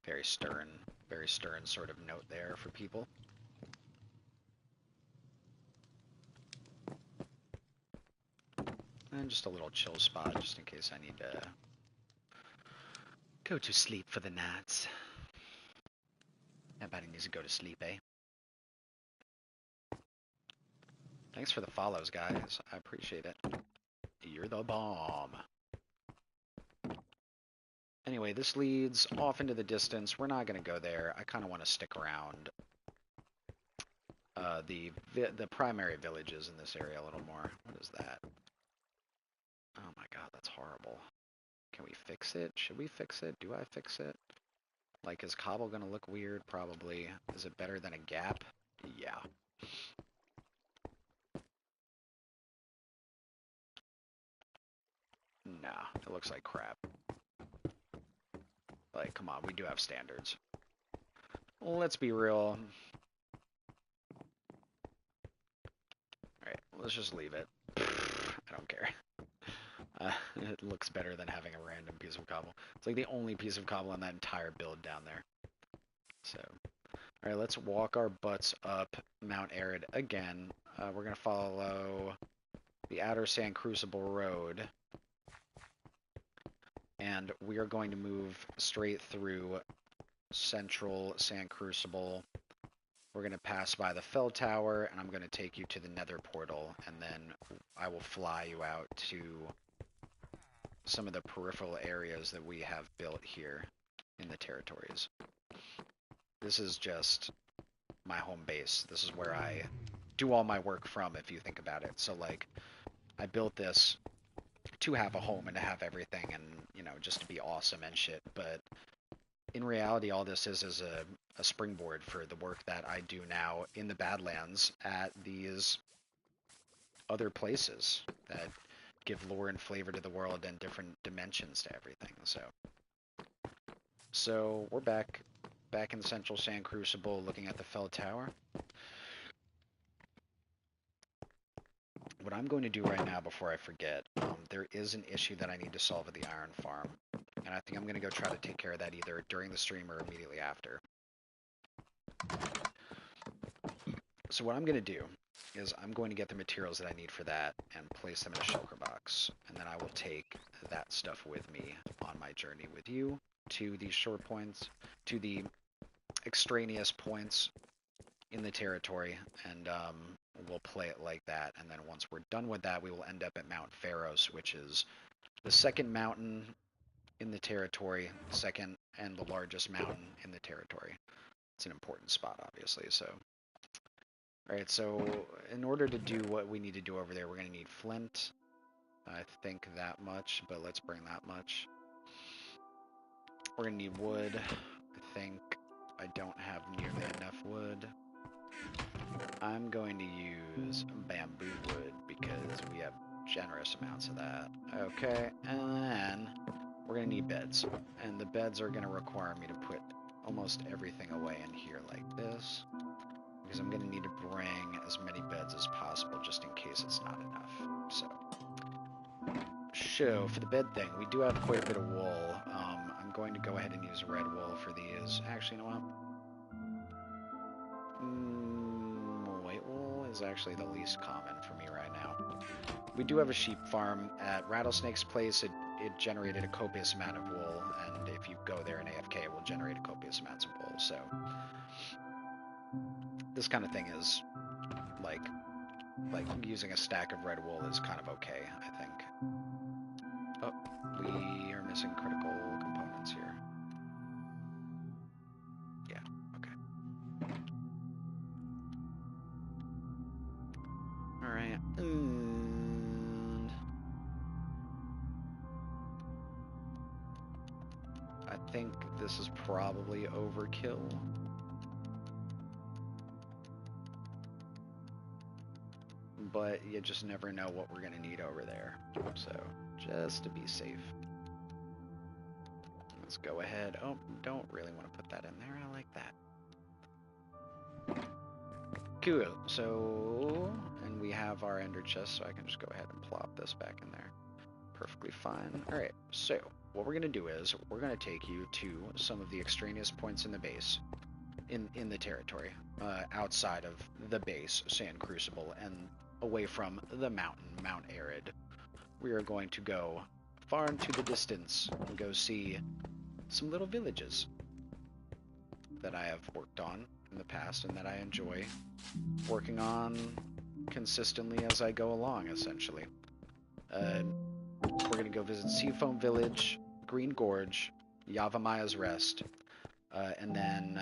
Very stern sort of note there for people. And just a little chill spot, just in case I need to go to sleep for the night. Everybody needs to go to sleep, eh? Thanks for the follows, guys. I appreciate it. You're the bomb. Anyway, this leads off into the distance. We're not going to go there. I kind of want to stick around the primary villages in this area a little more. What is that? Oh my god, that's horrible. Can we fix it? Should we fix it? Do I fix it? Like, is cobble going to look weird? Probably. Is it better than a gap? Yeah. Nah, it looks like crap. Like, come on, we do have standards. Let's be real. Alright, let's just leave it. I don't care. It looks better than having a random piece of cobble. It's like the only piece of cobble in that entire build down there. So, alright, let's walk our butts up Mount Arid again. We're going to follow the Outer Sand Crucible Road. And we are going to move straight through Central Sand Crucible. We're going to pass by the Fell Tower, and I'm going to take you to the Nether Portal, and then I will fly you out to some of the peripheral areas that we have built here in the territories. This is just my home base. This is where I do all my work from, if you think about it. So, like, I built this to have a home and to have everything and, you know, just to be awesome and shit. But in reality, all this is a springboard for the work that I do now in the Badlands at these other places that give lore and flavor to the world and different dimensions to everything. So we're back in the Central Sand Crucible looking at the Fell Tower. What I'm going to do right now before I forget, there is an issue that I need to solve at the Iron Farm. And I think I'm going to go try to take care of that either during the stream or immediately after. So what I'm going to do is I'm going to get the materials that I need for that and place them in a shulker box. And then I will take that stuff with me on my journey with you to these short points, to the extraneous points in the territory, and we'll play it like that. And then once we're done with that, we will end up at Mount Pharos, which is the second mountain in the territory, second and the largest mountain in the territory. It's an important spot, obviously. So, all right, so in order to do what we need to do over there, we're going to need flint. I think that much, but let's bring that much. We're going to need wood. I think I don't have nearly enough wood. I'm going to use bamboo wood because we have generous amounts of that. Okay, and then we're going to need beds. And the beds are going to require me to put almost everything away in here like this, because I'm going to need to bring as many beds as possible just in case it's not enough. So for the bed thing, we do have quite a bit of wool. I'm going to go ahead and use red wool for these. Actually, you know what? White wool is actually the least common for me right now. We do have a sheep farm at Rattlesnake's place. It generated a copious amount of wool, and if you go there in AFK, it will generate a copious amount of wool. So this kind of thing is like using a stack of red wool is kind of okay, I think. Oh, we are missing critical components here. Yeah, okay. Alright, and I think this is probably overkill. But you just never know what we're going to need over there. So, just to be safe. Let's go ahead. Oh, don't really want to put that in there. I like that. Cool. So, and we have our ender chest, so I can just go ahead and plop this back in there. Perfectly fine. Alright, so what we're going to do is we're going to take you to some of the extraneous points in the base, in the territory, outside of the base, Sand Crucible, and away from the mountain, Mount Arid. We are going to go far into the distance and go see some little villages that I have worked on in the past and that I enjoy working on consistently as I go along, essentially. We're going to go visit Seafoam Village, Green Gorge, Yavamaya's Rest, and then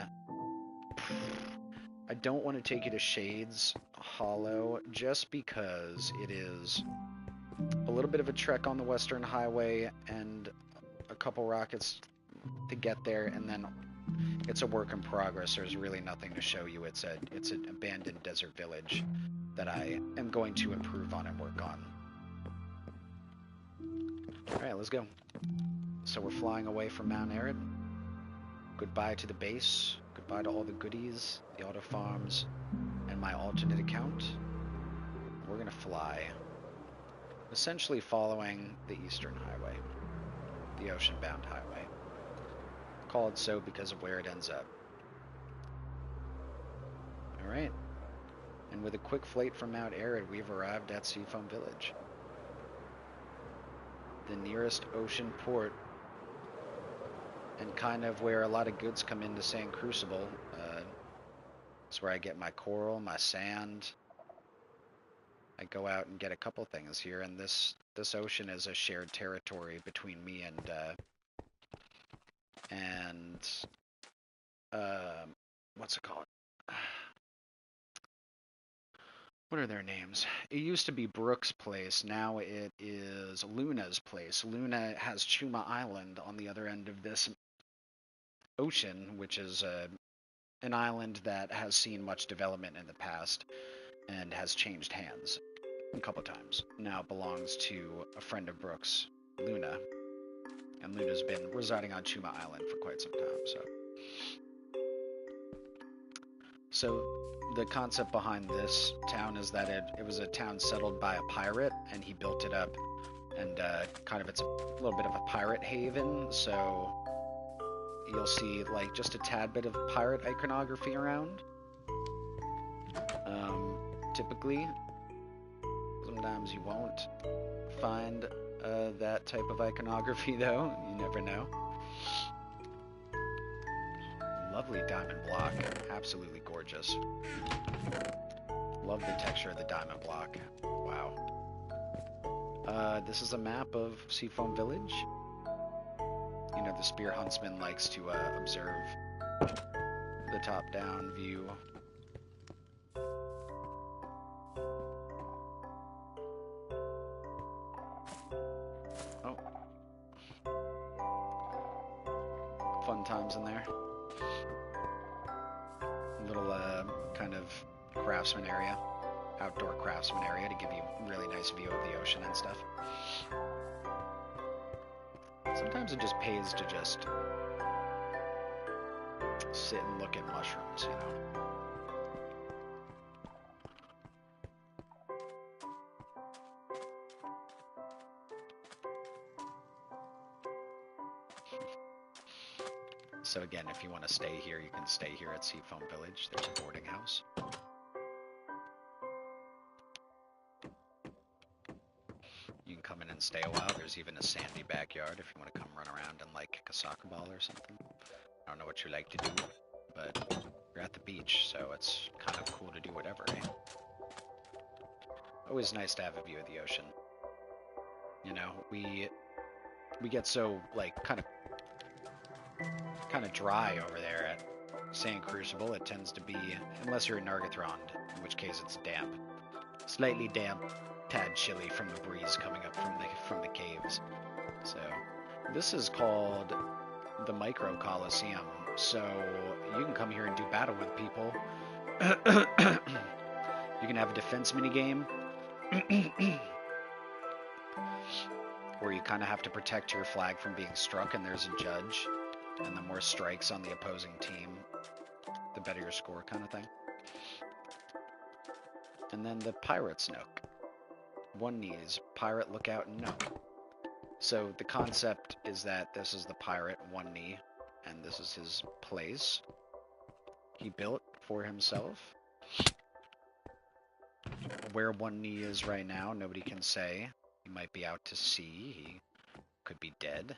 I don't want to take you to Shades Hollow just because it is a little bit of a trek on the Western Highway and a couple rockets to get there, and then it's a work in progress. There's really nothing to show you. It's an abandoned desert village that I am going to improve on and work on. Alright, let's go. So we're flying away from Mount Arid. Goodbye to the base. Goodbye to all the goodies, the auto farms, and my alternate account. We're gonna fly essentially following the Eastern Highway, the ocean-bound highway. Call it so because of where it ends up. Alright, and with a quick flight from Mount Arid, we've arrived at Seafoam Village, the nearest ocean port, and kind of where a lot of goods come into Sand Crucible. It's where I get my coral, my sand. I go out and get a couple things here, and this ocean is a shared territory between me and what's it called? What are their names? It used to be Brooks' place. Now it is Luna's place. Luna has Chuma Island on the other end of this ocean, which is an island that has seen much development in the past and has changed hands a couple times. Now it belongs to a friend of Brooks, Luna, and Luna's been residing on Chuma Island for quite some time. So the concept behind this town is that it was a town settled by a pirate, and he built it up, and kind of it's a little bit of a pirate haven, so you'll see like just a tad bit of pirate iconography around. Typically, sometimes you won't find that type of iconography, though. You never know. Lovely diamond block. Absolutely gorgeous. Love the texture of the diamond block. Wow. This is a map of Seafoam Village. You know, the spear huntsman likes to observe the top-down view. Oh. Fun times in there. Little kind of craftsman area, outdoor craftsman area to give you a really nice view of the ocean and stuff. Sometimes it just pays to just sit and look at mushrooms, you know. So again, if you want to stay here, you can stay here at Seafoam Village. There's a boarding house. You can come in and stay a while. There's even a sandy backyard if you want to come run around and like kick a soccer ball or something. I don't know what you like to do, but you're at the beach, so it's kind of cool to do whatever, eh? Always nice to have a view of the ocean. You know, we get so like kind of dry over there at Sand Crucible. It tends to be, unless you're in Nargothrond, in which case it's damp, slightly damp, tad chilly from the breeze coming up from the caves. So this is called the Micro Coliseum. So you can come here and do battle with people. You can have a defense minigame. Where you kind of have to protect your flag from being struck, and there's a judge, and the more strikes on the opposing team, the better your score, kind of thing. And then the Pirate's Nook. One knees, pirate, lookout, and nook. So the concept is that this is the pirate, one knee, and this is his place he built for himself. Where one knee is right now, nobody can say. He might be out to sea. He could be dead.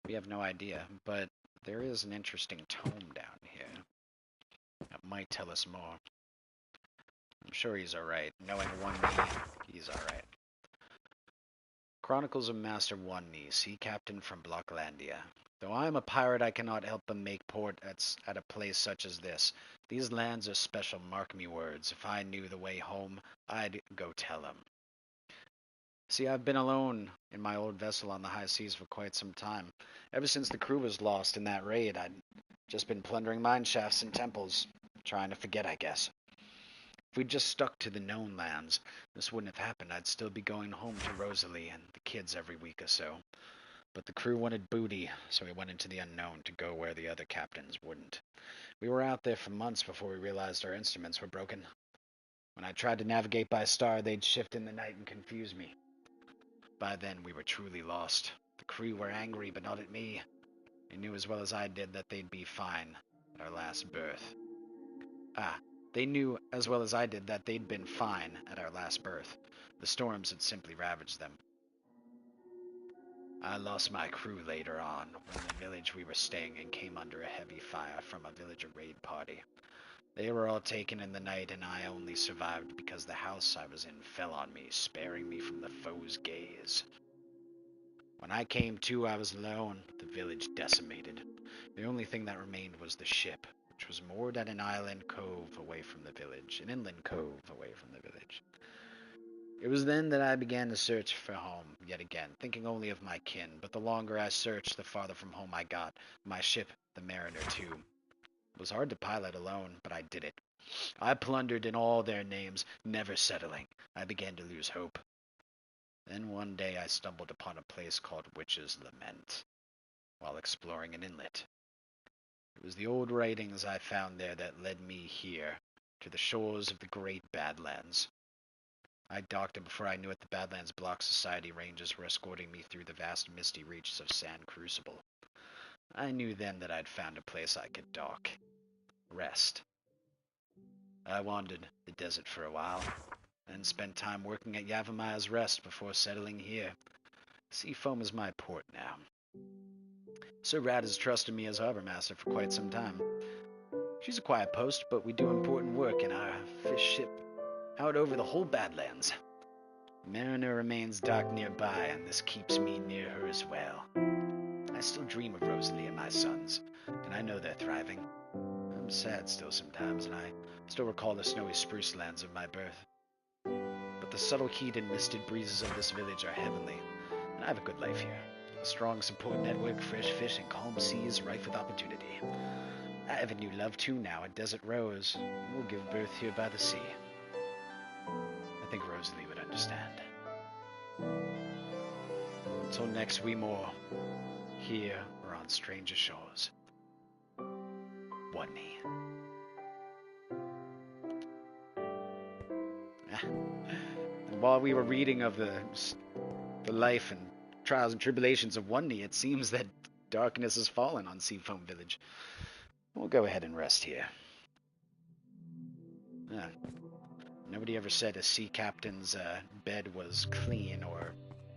We have no idea, but there is an interesting tome down here that might tell us more. I'm sure he's alright. Knowing one knee, he's alright. Chronicles of Master One Knee, sea captain from Blocklandia. Though I am a pirate, I cannot help but make port at a place such as this. These lands are special, mark me words. If I knew the way home, I'd go tell them. See, I've been alone in my old vessel on the high seas for quite some time. Ever since the crew was lost in that raid, I'd just been plundering mine shafts and temples, trying to forget, I guess. If we'd just stuck to the known lands, this wouldn't have happened. I'd still be going home to Rosalie and the kids every week or so. But the crew wanted booty, so we went into the unknown to go where the other captains wouldn't. We were out there for months before we realized our instruments were broken. When I tried to navigate by star, they'd shift in the night and confuse me. By then, we were truly lost. The crew were angry, but not at me. They knew as well as I did that they'd be fine at our last birth. They knew as well as I did that they'd been fine at our last birth. The storms had simply ravaged them. I lost my crew later on when the village we were staying in came under a heavy fire from a villager raid party. They were all taken in the night, and I only survived because the house I was in fell on me, sparing me from the foe's gaze. When I came to, I was alone, the village decimated. The only thing that remained was the ship, which was moored at an inland cove away from the village. It was then that I began to search for home, yet again, thinking only of my kin. But the longer I searched, the farther from home I got. My ship, the Mariner, too. It was hard to pilot alone, but I did it. I plundered in all their names, never settling. I began to lose hope. Then one day I stumbled upon a place called Witch's Lament, while exploring an inlet. It was the old writings I found there that led me here, to the shores of the great Badlands. I docked, and before I knew it, the Badlands Block Society Rangers were escorting me through the vast misty reaches of Sand Crucible. I knew then that I'd found a place I could dock. Rest. I wandered the desert for a while, and spent time working at Yavamaya's Rest before settling here. Seafoam is my port now. Sir Rat has trusted me as harbor master for quite some time. She's a quiet post, but we do important work in our fish ship out over the whole Badlands. Mariner remains docked nearby, and this keeps me near her as well. I still dream of Rosalie and my sons, and I know they're thriving. I'm sad still sometimes, and I still recall the snowy spruce lands of my birth. But the subtle heat and misted breezes of this village are heavenly, and I have a good life here. A strong support network, fresh fish, and calm seas rife with opportunity. I have a new love too now, a desert rose, and we'll give birth here by the sea. I think Rosalie would understand. Until next we more, here or on stranger shores. One knee. And while we were reading of the life and trials and tribulations of One Knee, it seems that darkness has fallen on Seafoam Village. We'll go ahead and rest here. Nobody ever said a sea captain's bed was clean or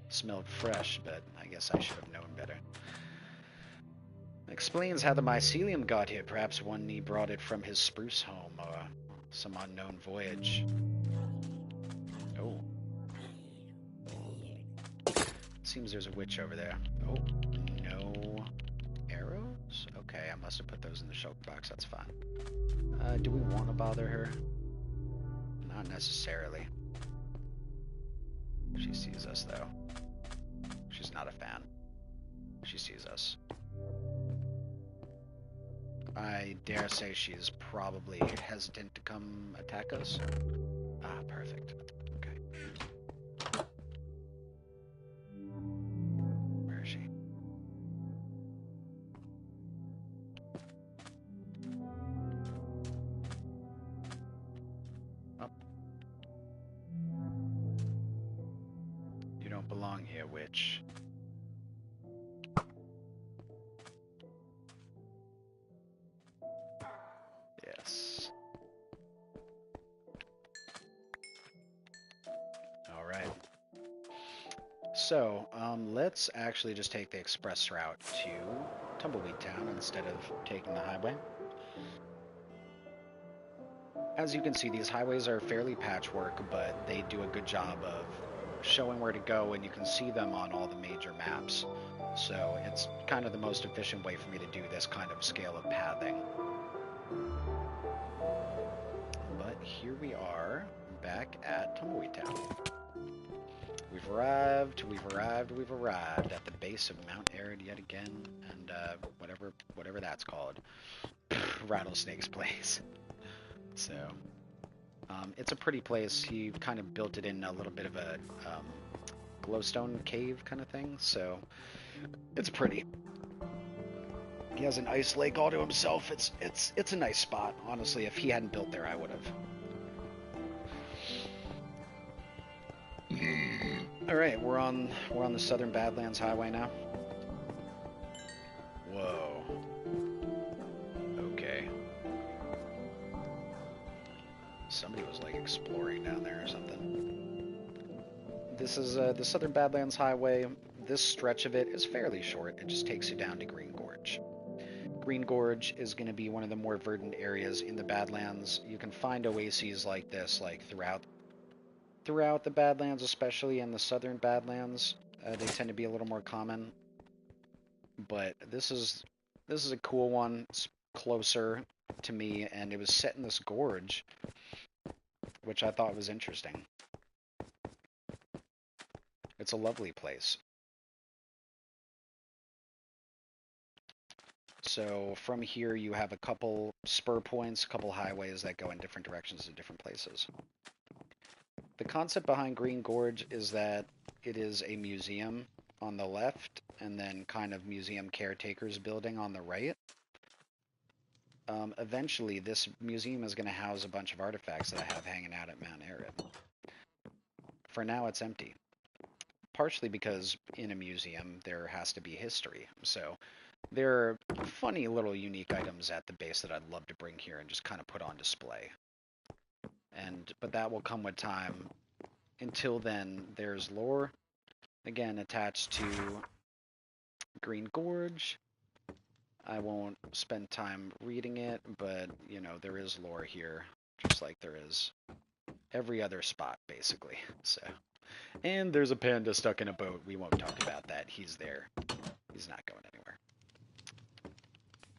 smelled fresh, but I guess I should have known better. Explains how the mycelium got here. Perhaps One Knee brought it from his spruce home or some unknown voyage. Oh. Seems there's a witch over there. Oh, no arrows? Okay, I must have put those in the shulker box. That's fine. Do we want to bother her? Not necessarily. She sees us, though. She's not a fan. She sees us. I dare say she's probably hesitant to come attack us. Ah, perfect. Okay. Where is she? Oh. You don't belong here, witch. Yes. Alright. So, let's actually just take the express route to Tumbleweed Town instead of taking the highway. As you can see, these highways are fairly patchwork, but they do a good job of showing where to go, and you can see them on all the major maps. So it's kind of the most efficient way for me to do this kind of scale of pathing. But here we are, back at Tumbleweed Town. We've arrived at the base of Mount Arid yet again, and whatever that's called. Rattlesnake's place. So, it's a pretty place. He kind of built it in a little bit of a glowstone cave kind of thing, so it's pretty. He has an ice lake all to himself. It's a nice spot. Honestly, if he hadn't built there, I would have. All right, we're on the Southern Badlands Highway now. Whoa. Okay. Somebody was like exploring down there or something. This is the Southern Badlands Highway. This stretch of it is fairly short. It just takes you down to Green Gorge. Green Gorge is going to be one of the more verdant areas in the Badlands. You can find oases like this like throughout the Badlands, especially in the Southern Badlands. They tend to be a little more common, but this is a cool one. It's closer to me, and it was set in this gorge, which I thought was interesting. It's a lovely place. So from here, you have a couple spur points, a couple highways that go in different directions to different places. The concept behind Green Gorge is that it is a museum on the left, and then kind of museum caretakers building on the right. Eventually, this museum is going to house a bunch of artifacts that I have hanging out at Mount Arid. For now, it's empty. Partially because in a museum, there has to be history. So there are funny little unique items at the base that I'd love to bring here and just kind of put on display. But that will come with time. Until then, there's lore, again, attached to Green Gorge. I won't spend time reading it, but, you know, there is lore here, just like there is every other spot, basically. So, and there's a panda stuck in a boat. We won't talk about that. He's there. He's not going anywhere.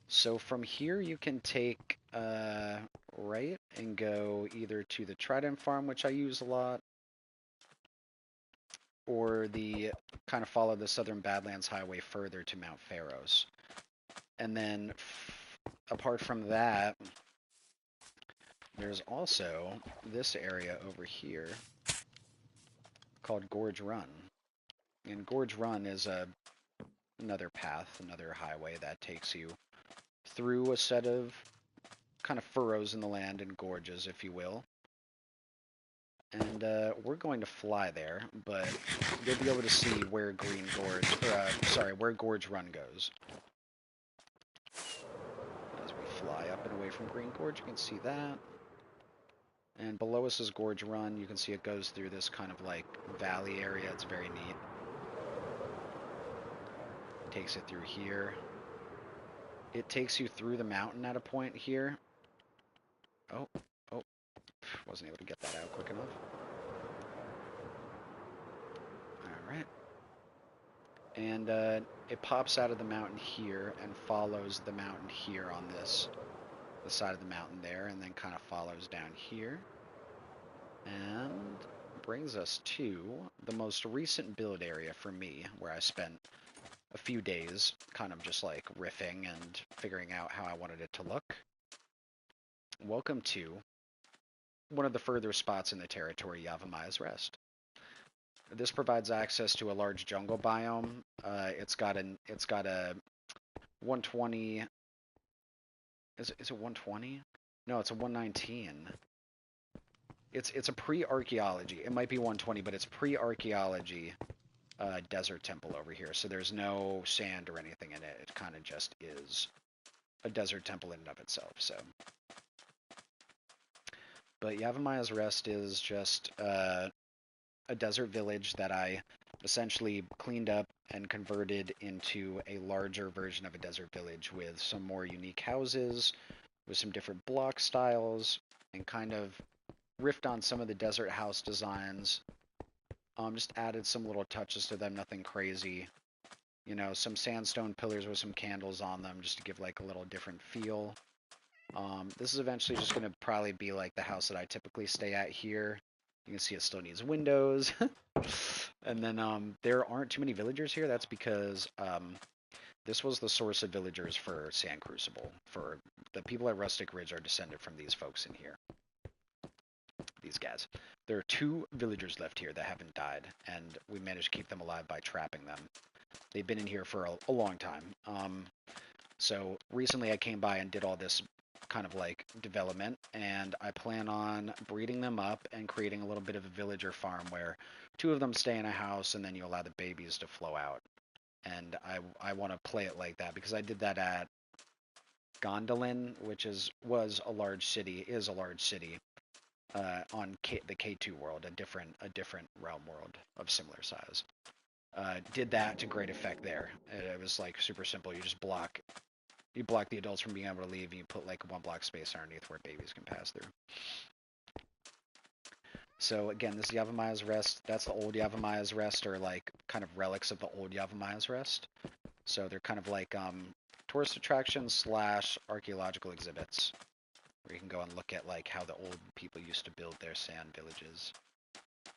So from here, you can take right and go either to the Trident Farm, which I use a lot, or the kind of follow the Southern Badlands Highway further to Mount Pharos. And then apart from that, there's also this area over here called Gorge Run. And Gorge Run is another path, another highway that takes you through a set of kind of furrows in the land and gorges, if you will. And we're going to fly there, but you'll be able to see where where Gorge Run goes. As we fly up and away from Green Gorge, you can see that. And below us is Gorge Run. You can see it goes through this kind of like valley area. It's very neat. Takes it through here. It takes you through the mountain at a point here. Oh, wasn't able to get that out quick enough. Alright. And it pops out of the mountain here and follows the mountain here on the side of the mountain there, and then kind of follows down here. And brings us to the most recent build area for me, where I spent a few days kind of just like riffing and figuring out how I wanted it to look. Welcome to one of the further spots in the territory, Yavimai's Rest. This provides access to a large jungle biome. It's got a 120. Is it 120? No, it's a 119. It's a pre-archaeology. It might be 120, but it's pre-archaeology desert temple over here. So there's no sand or anything in it. It kind of just is a desert temple in and of itself. So, but Yavimai's Rest is just a desert village that I essentially cleaned up and converted into a larger version of a desert village with some more unique houses, with some different block styles, and kind of riffed on some of the desert house designs. Just added some little touches to them, nothing crazy. You know, some sandstone pillars with some candles on them just to give like a little different feel. This is eventually just going to probably be like the house that I typically stay at here. You can see it still needs windows. And then there aren't too many villagers here. That's because this was the source of villagers for Sand Crucible. For the people at Rustic Ridge are descended from these folks in here. These guys. There are 2 villagers left here that haven't died, and we managed to keep them alive by trapping them. They've been in here for a long time. So recently I came by and did all this kind of like development, and I plan on breeding them up and creating a little bit of a villager farm where 2 of them stay in a house and then you allow the babies to flow out. And I want to play it like that because I did that at Gondolin, which was a large city, is a large city on the K2 world, a different realm world of similar size. Did that to great effect there. It was like super simple. You block the adults from being able to leave, and you put like 1 block space underneath where babies can pass through. So again, this Yavimai's Rest, that's the old Yavimai's Rest, or like kind of relics of the old Yavimai's Rest. So they're kind of like tourist attractions / archaeological exhibits, where you can go and look at like how the old people used to build their sand villages.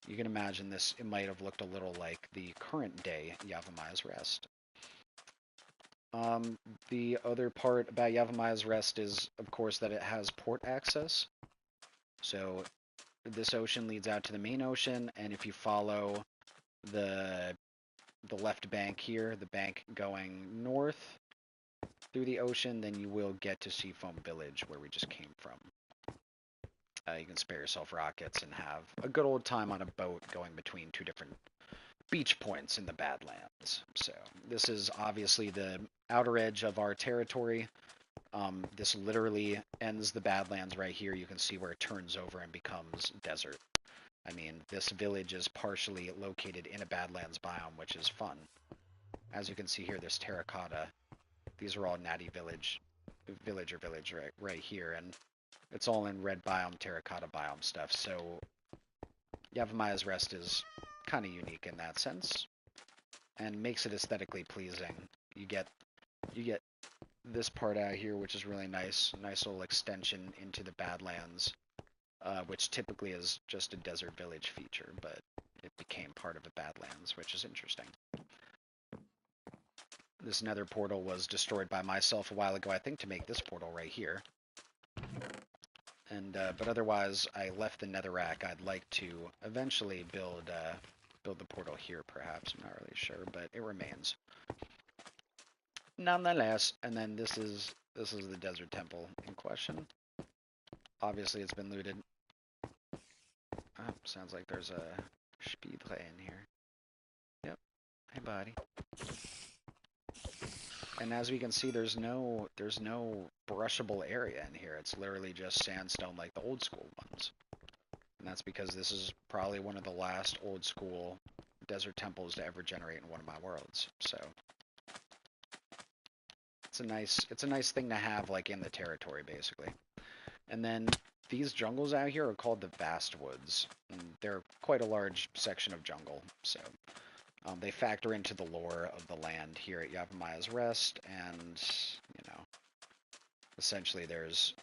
You can imagine this, it might have looked a little like the current day Yavimai's Rest. The other part about Yavimai's Rest is, of course, that it has port access. So this ocean leads out to the main ocean, and if you follow the left bank here, the bank going north through the ocean, then you will get to Seafoam Village, where we just came from. You can spare yourself rockets and have a good old time on a boat going between 2 different beach points in the Badlands. So this is obviously the outer edge of our territory. This literally ends the Badlands right here. You can see where it turns over and becomes desert. I mean, this village is partially located in a Badlands biome, which is fun. As you can see here, this terracotta, these are all natty village right here, and it's all in red biome, terracotta biome stuff. So Yavimai's Rest is kind of unique in that sense, and makes it aesthetically pleasing. You get this part out here, which is really nice little extension into the Badlands, which typically is just a desert village feature, but it became part of the Badlands, which is interesting. This nether portal was destroyed by myself a while ago, I think, to make this portal right here. And but otherwise, I left the netherrack. I'd like to eventually build the portal here, perhaps. I'm not really sure, but it remains. Nonetheless, and then this is the desert temple in question. Obviously, it's been looted. Oh, sounds like there's a Spiedre in here. Yep. Hey, buddy. And as we can see, there's no brushable area in here. It's literally just sandstone like the old school ones. And that's because this is probably one of the last old school desert temples to ever generate in one of my worlds. So it's a nice thing to have like in the territory, basically. And then these jungles out here are called the Vast Woods. And they're quite a large section of jungle, so they factor into the lore of the land here at Yavimai's Rest, and essentially there's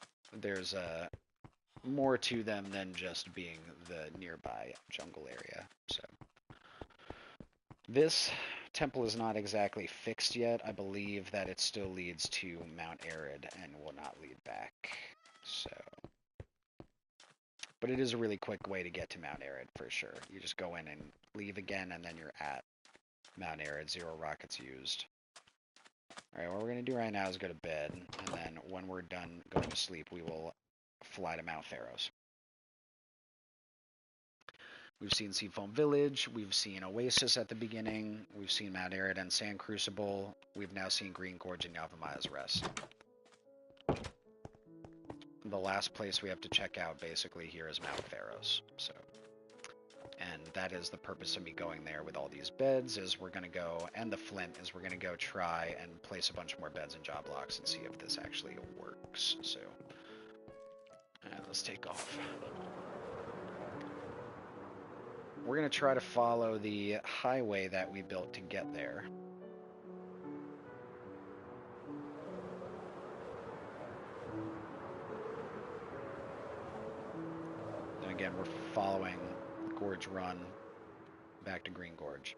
more to them than just being the nearby jungle area. So this temple is not exactly fixed yet. I believe that it still leads to Mount Arid and will not lead back. So, but it is a really quick way to get to Mount Arid for sure. You just go in and leave again, and then you're at Mount Arid, 0 rockets used. Alright, what we're going to do right now is go to bed, and then when we're done going to sleep, we will fly to Mount Pharos. We've seen Seafoam Village, we've seen Oasis at the beginning, we've seen Mount Arid and Sand Crucible, we've now seen Green Gorge and Yavimai's Rest. The last place we have to check out basically here is Mount Pharos. So, and that is the purpose of me going there with all these beds, is we're going to go, and the flint, is we're going to go try and place a bunch more beds and job blocks and see if this actually works. So, let's take off. We're going to try to follow the highway that we built to get there. And again, we're following Gorge Run back to Green Gorge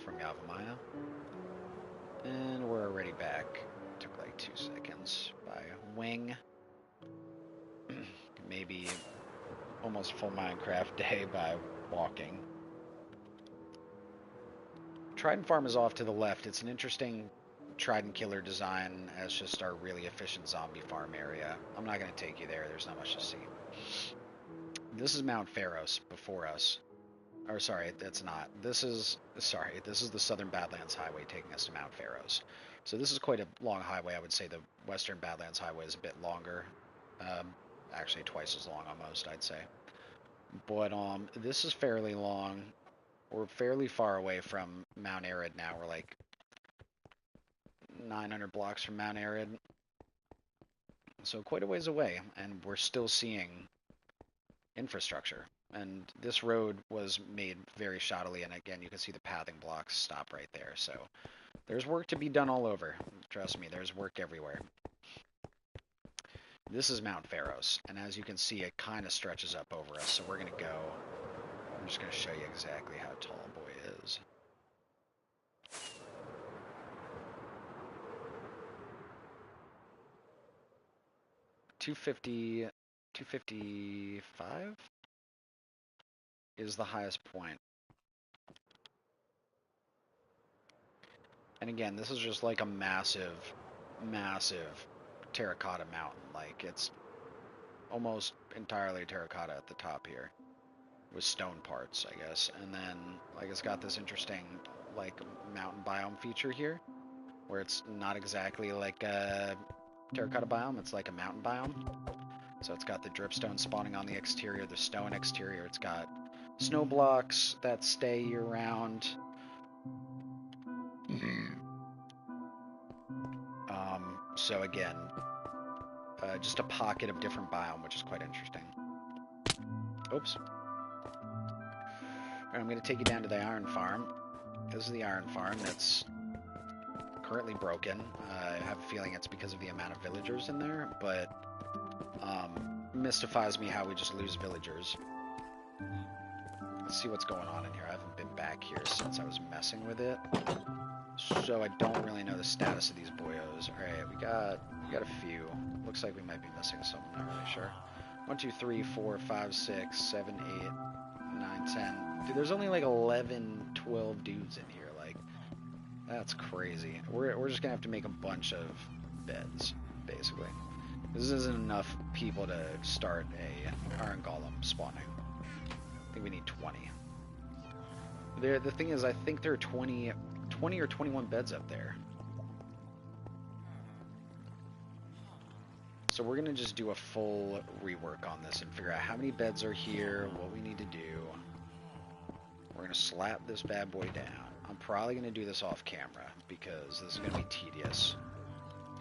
from Yavimaya. And we're already back. Took like 2 seconds by wing. Maybe almost full Minecraft day by walking. Trident Farm is off to the left. It's an interesting tried and killer design as just our really efficient zombie farm area. I'm not going to take you there. There's not much to see. This is Mount Pharos before us. Or sorry, that's not. This is the Southern Badlands Highway taking us to Mount Pharos. So this is quite a long highway. I would say the Western Badlands Highway is a bit longer. Actually twice as long almost, I'd say. But this is fairly long. We're fairly far away from Mount Arid now. We're like 900 blocks from Mount Arid. So quite a ways away, and we're still seeing infrastructure. And this road was made very shoddily, and again, you can see the pathing blocks stop right there. So there's work to be done all over. Trust me, there's work everywhere. This is Mount Pharos, and as you can see, it kind of stretches up over us. So we're going to go. I'm just going to show you exactly how tall boy is. $250, $255 is the highest point. And again, this is just like a massive, massive terracotta mountain. Like, it's almost entirely terracotta at the top here, with stone parts, I guess. And then, like, it's got this interesting, like, mountain biome feature here, where it's not exactly like a terracotta biome, it's like a mountain biome. So it's got the dripstone spawning on the exterior, the stone exterior. It's got snow blocks that stay year-round. So again, just a pocket of different biome, which is quite interesting. Oops. Alright, I'm going to take you down to the iron farm. This is the iron farm that's currently broken. I have a feeling it's because of the amount of villagers in there, but mystifies me how we just lose villagers. Let's see what's going on in here. I haven't been back here since I was messing with it, so I don't really know the status of these boyos. Alright, we got a few. Looks like we might be missing some. I'm not really sure. 1, 2, 3, 4, 5, 6, 7, 8, 9, 10. Dude, there's only like 11, 12 dudes in here. Like, that's crazy. We're just gonna have to make a bunch of beds, basically. This isn't enough people to start a iron golem spawning. I think we need 20. The thing is, I think there are 20 or 21 beds up there. So we're gonna just do a full rework on this and figure out how many beds are here, what we need to do. We're gonna slap this bad boy down. I'm probably gonna do this off camera because this is gonna be tedious,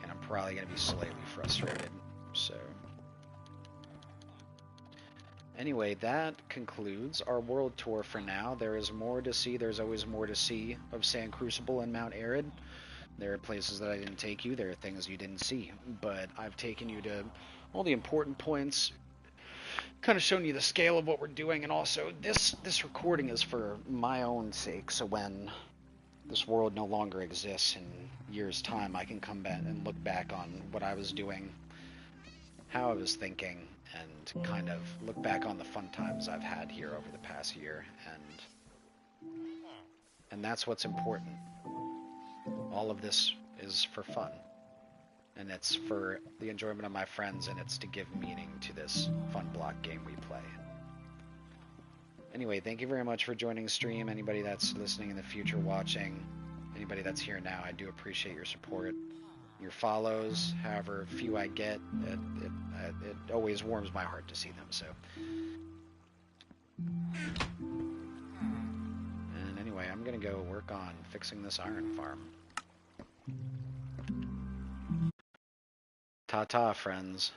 and I'm probably gonna be slightly frustrated. So anyway, that concludes our world tour for now. There is more to see. There's always more to see of Sand Crucible and Mount Arid. There are places that I didn't take you. There are things you didn't see. But I've taken you to all the important points, kind of shown you the scale of what we're doing, and also this recording is for my own sake. So when this world no longer exists in years' time, I can come back and look back on what I was doing, how I was thinking, and kind of look back on the fun times I've had here over the past year. And that's what's important. All of this is for fun, and it's for the enjoyment of my friends, and it's to give meaning to this fun block game we play. Anyway, thank you very much for joining the stream. Anybody that's listening in the future, watching, anybody that's here now, I do appreciate your support, your follows, however few I get. It always warms my heart to see them. So, and anyway, I'm gonna go work on fixing this iron farm. Ta-ta, friends.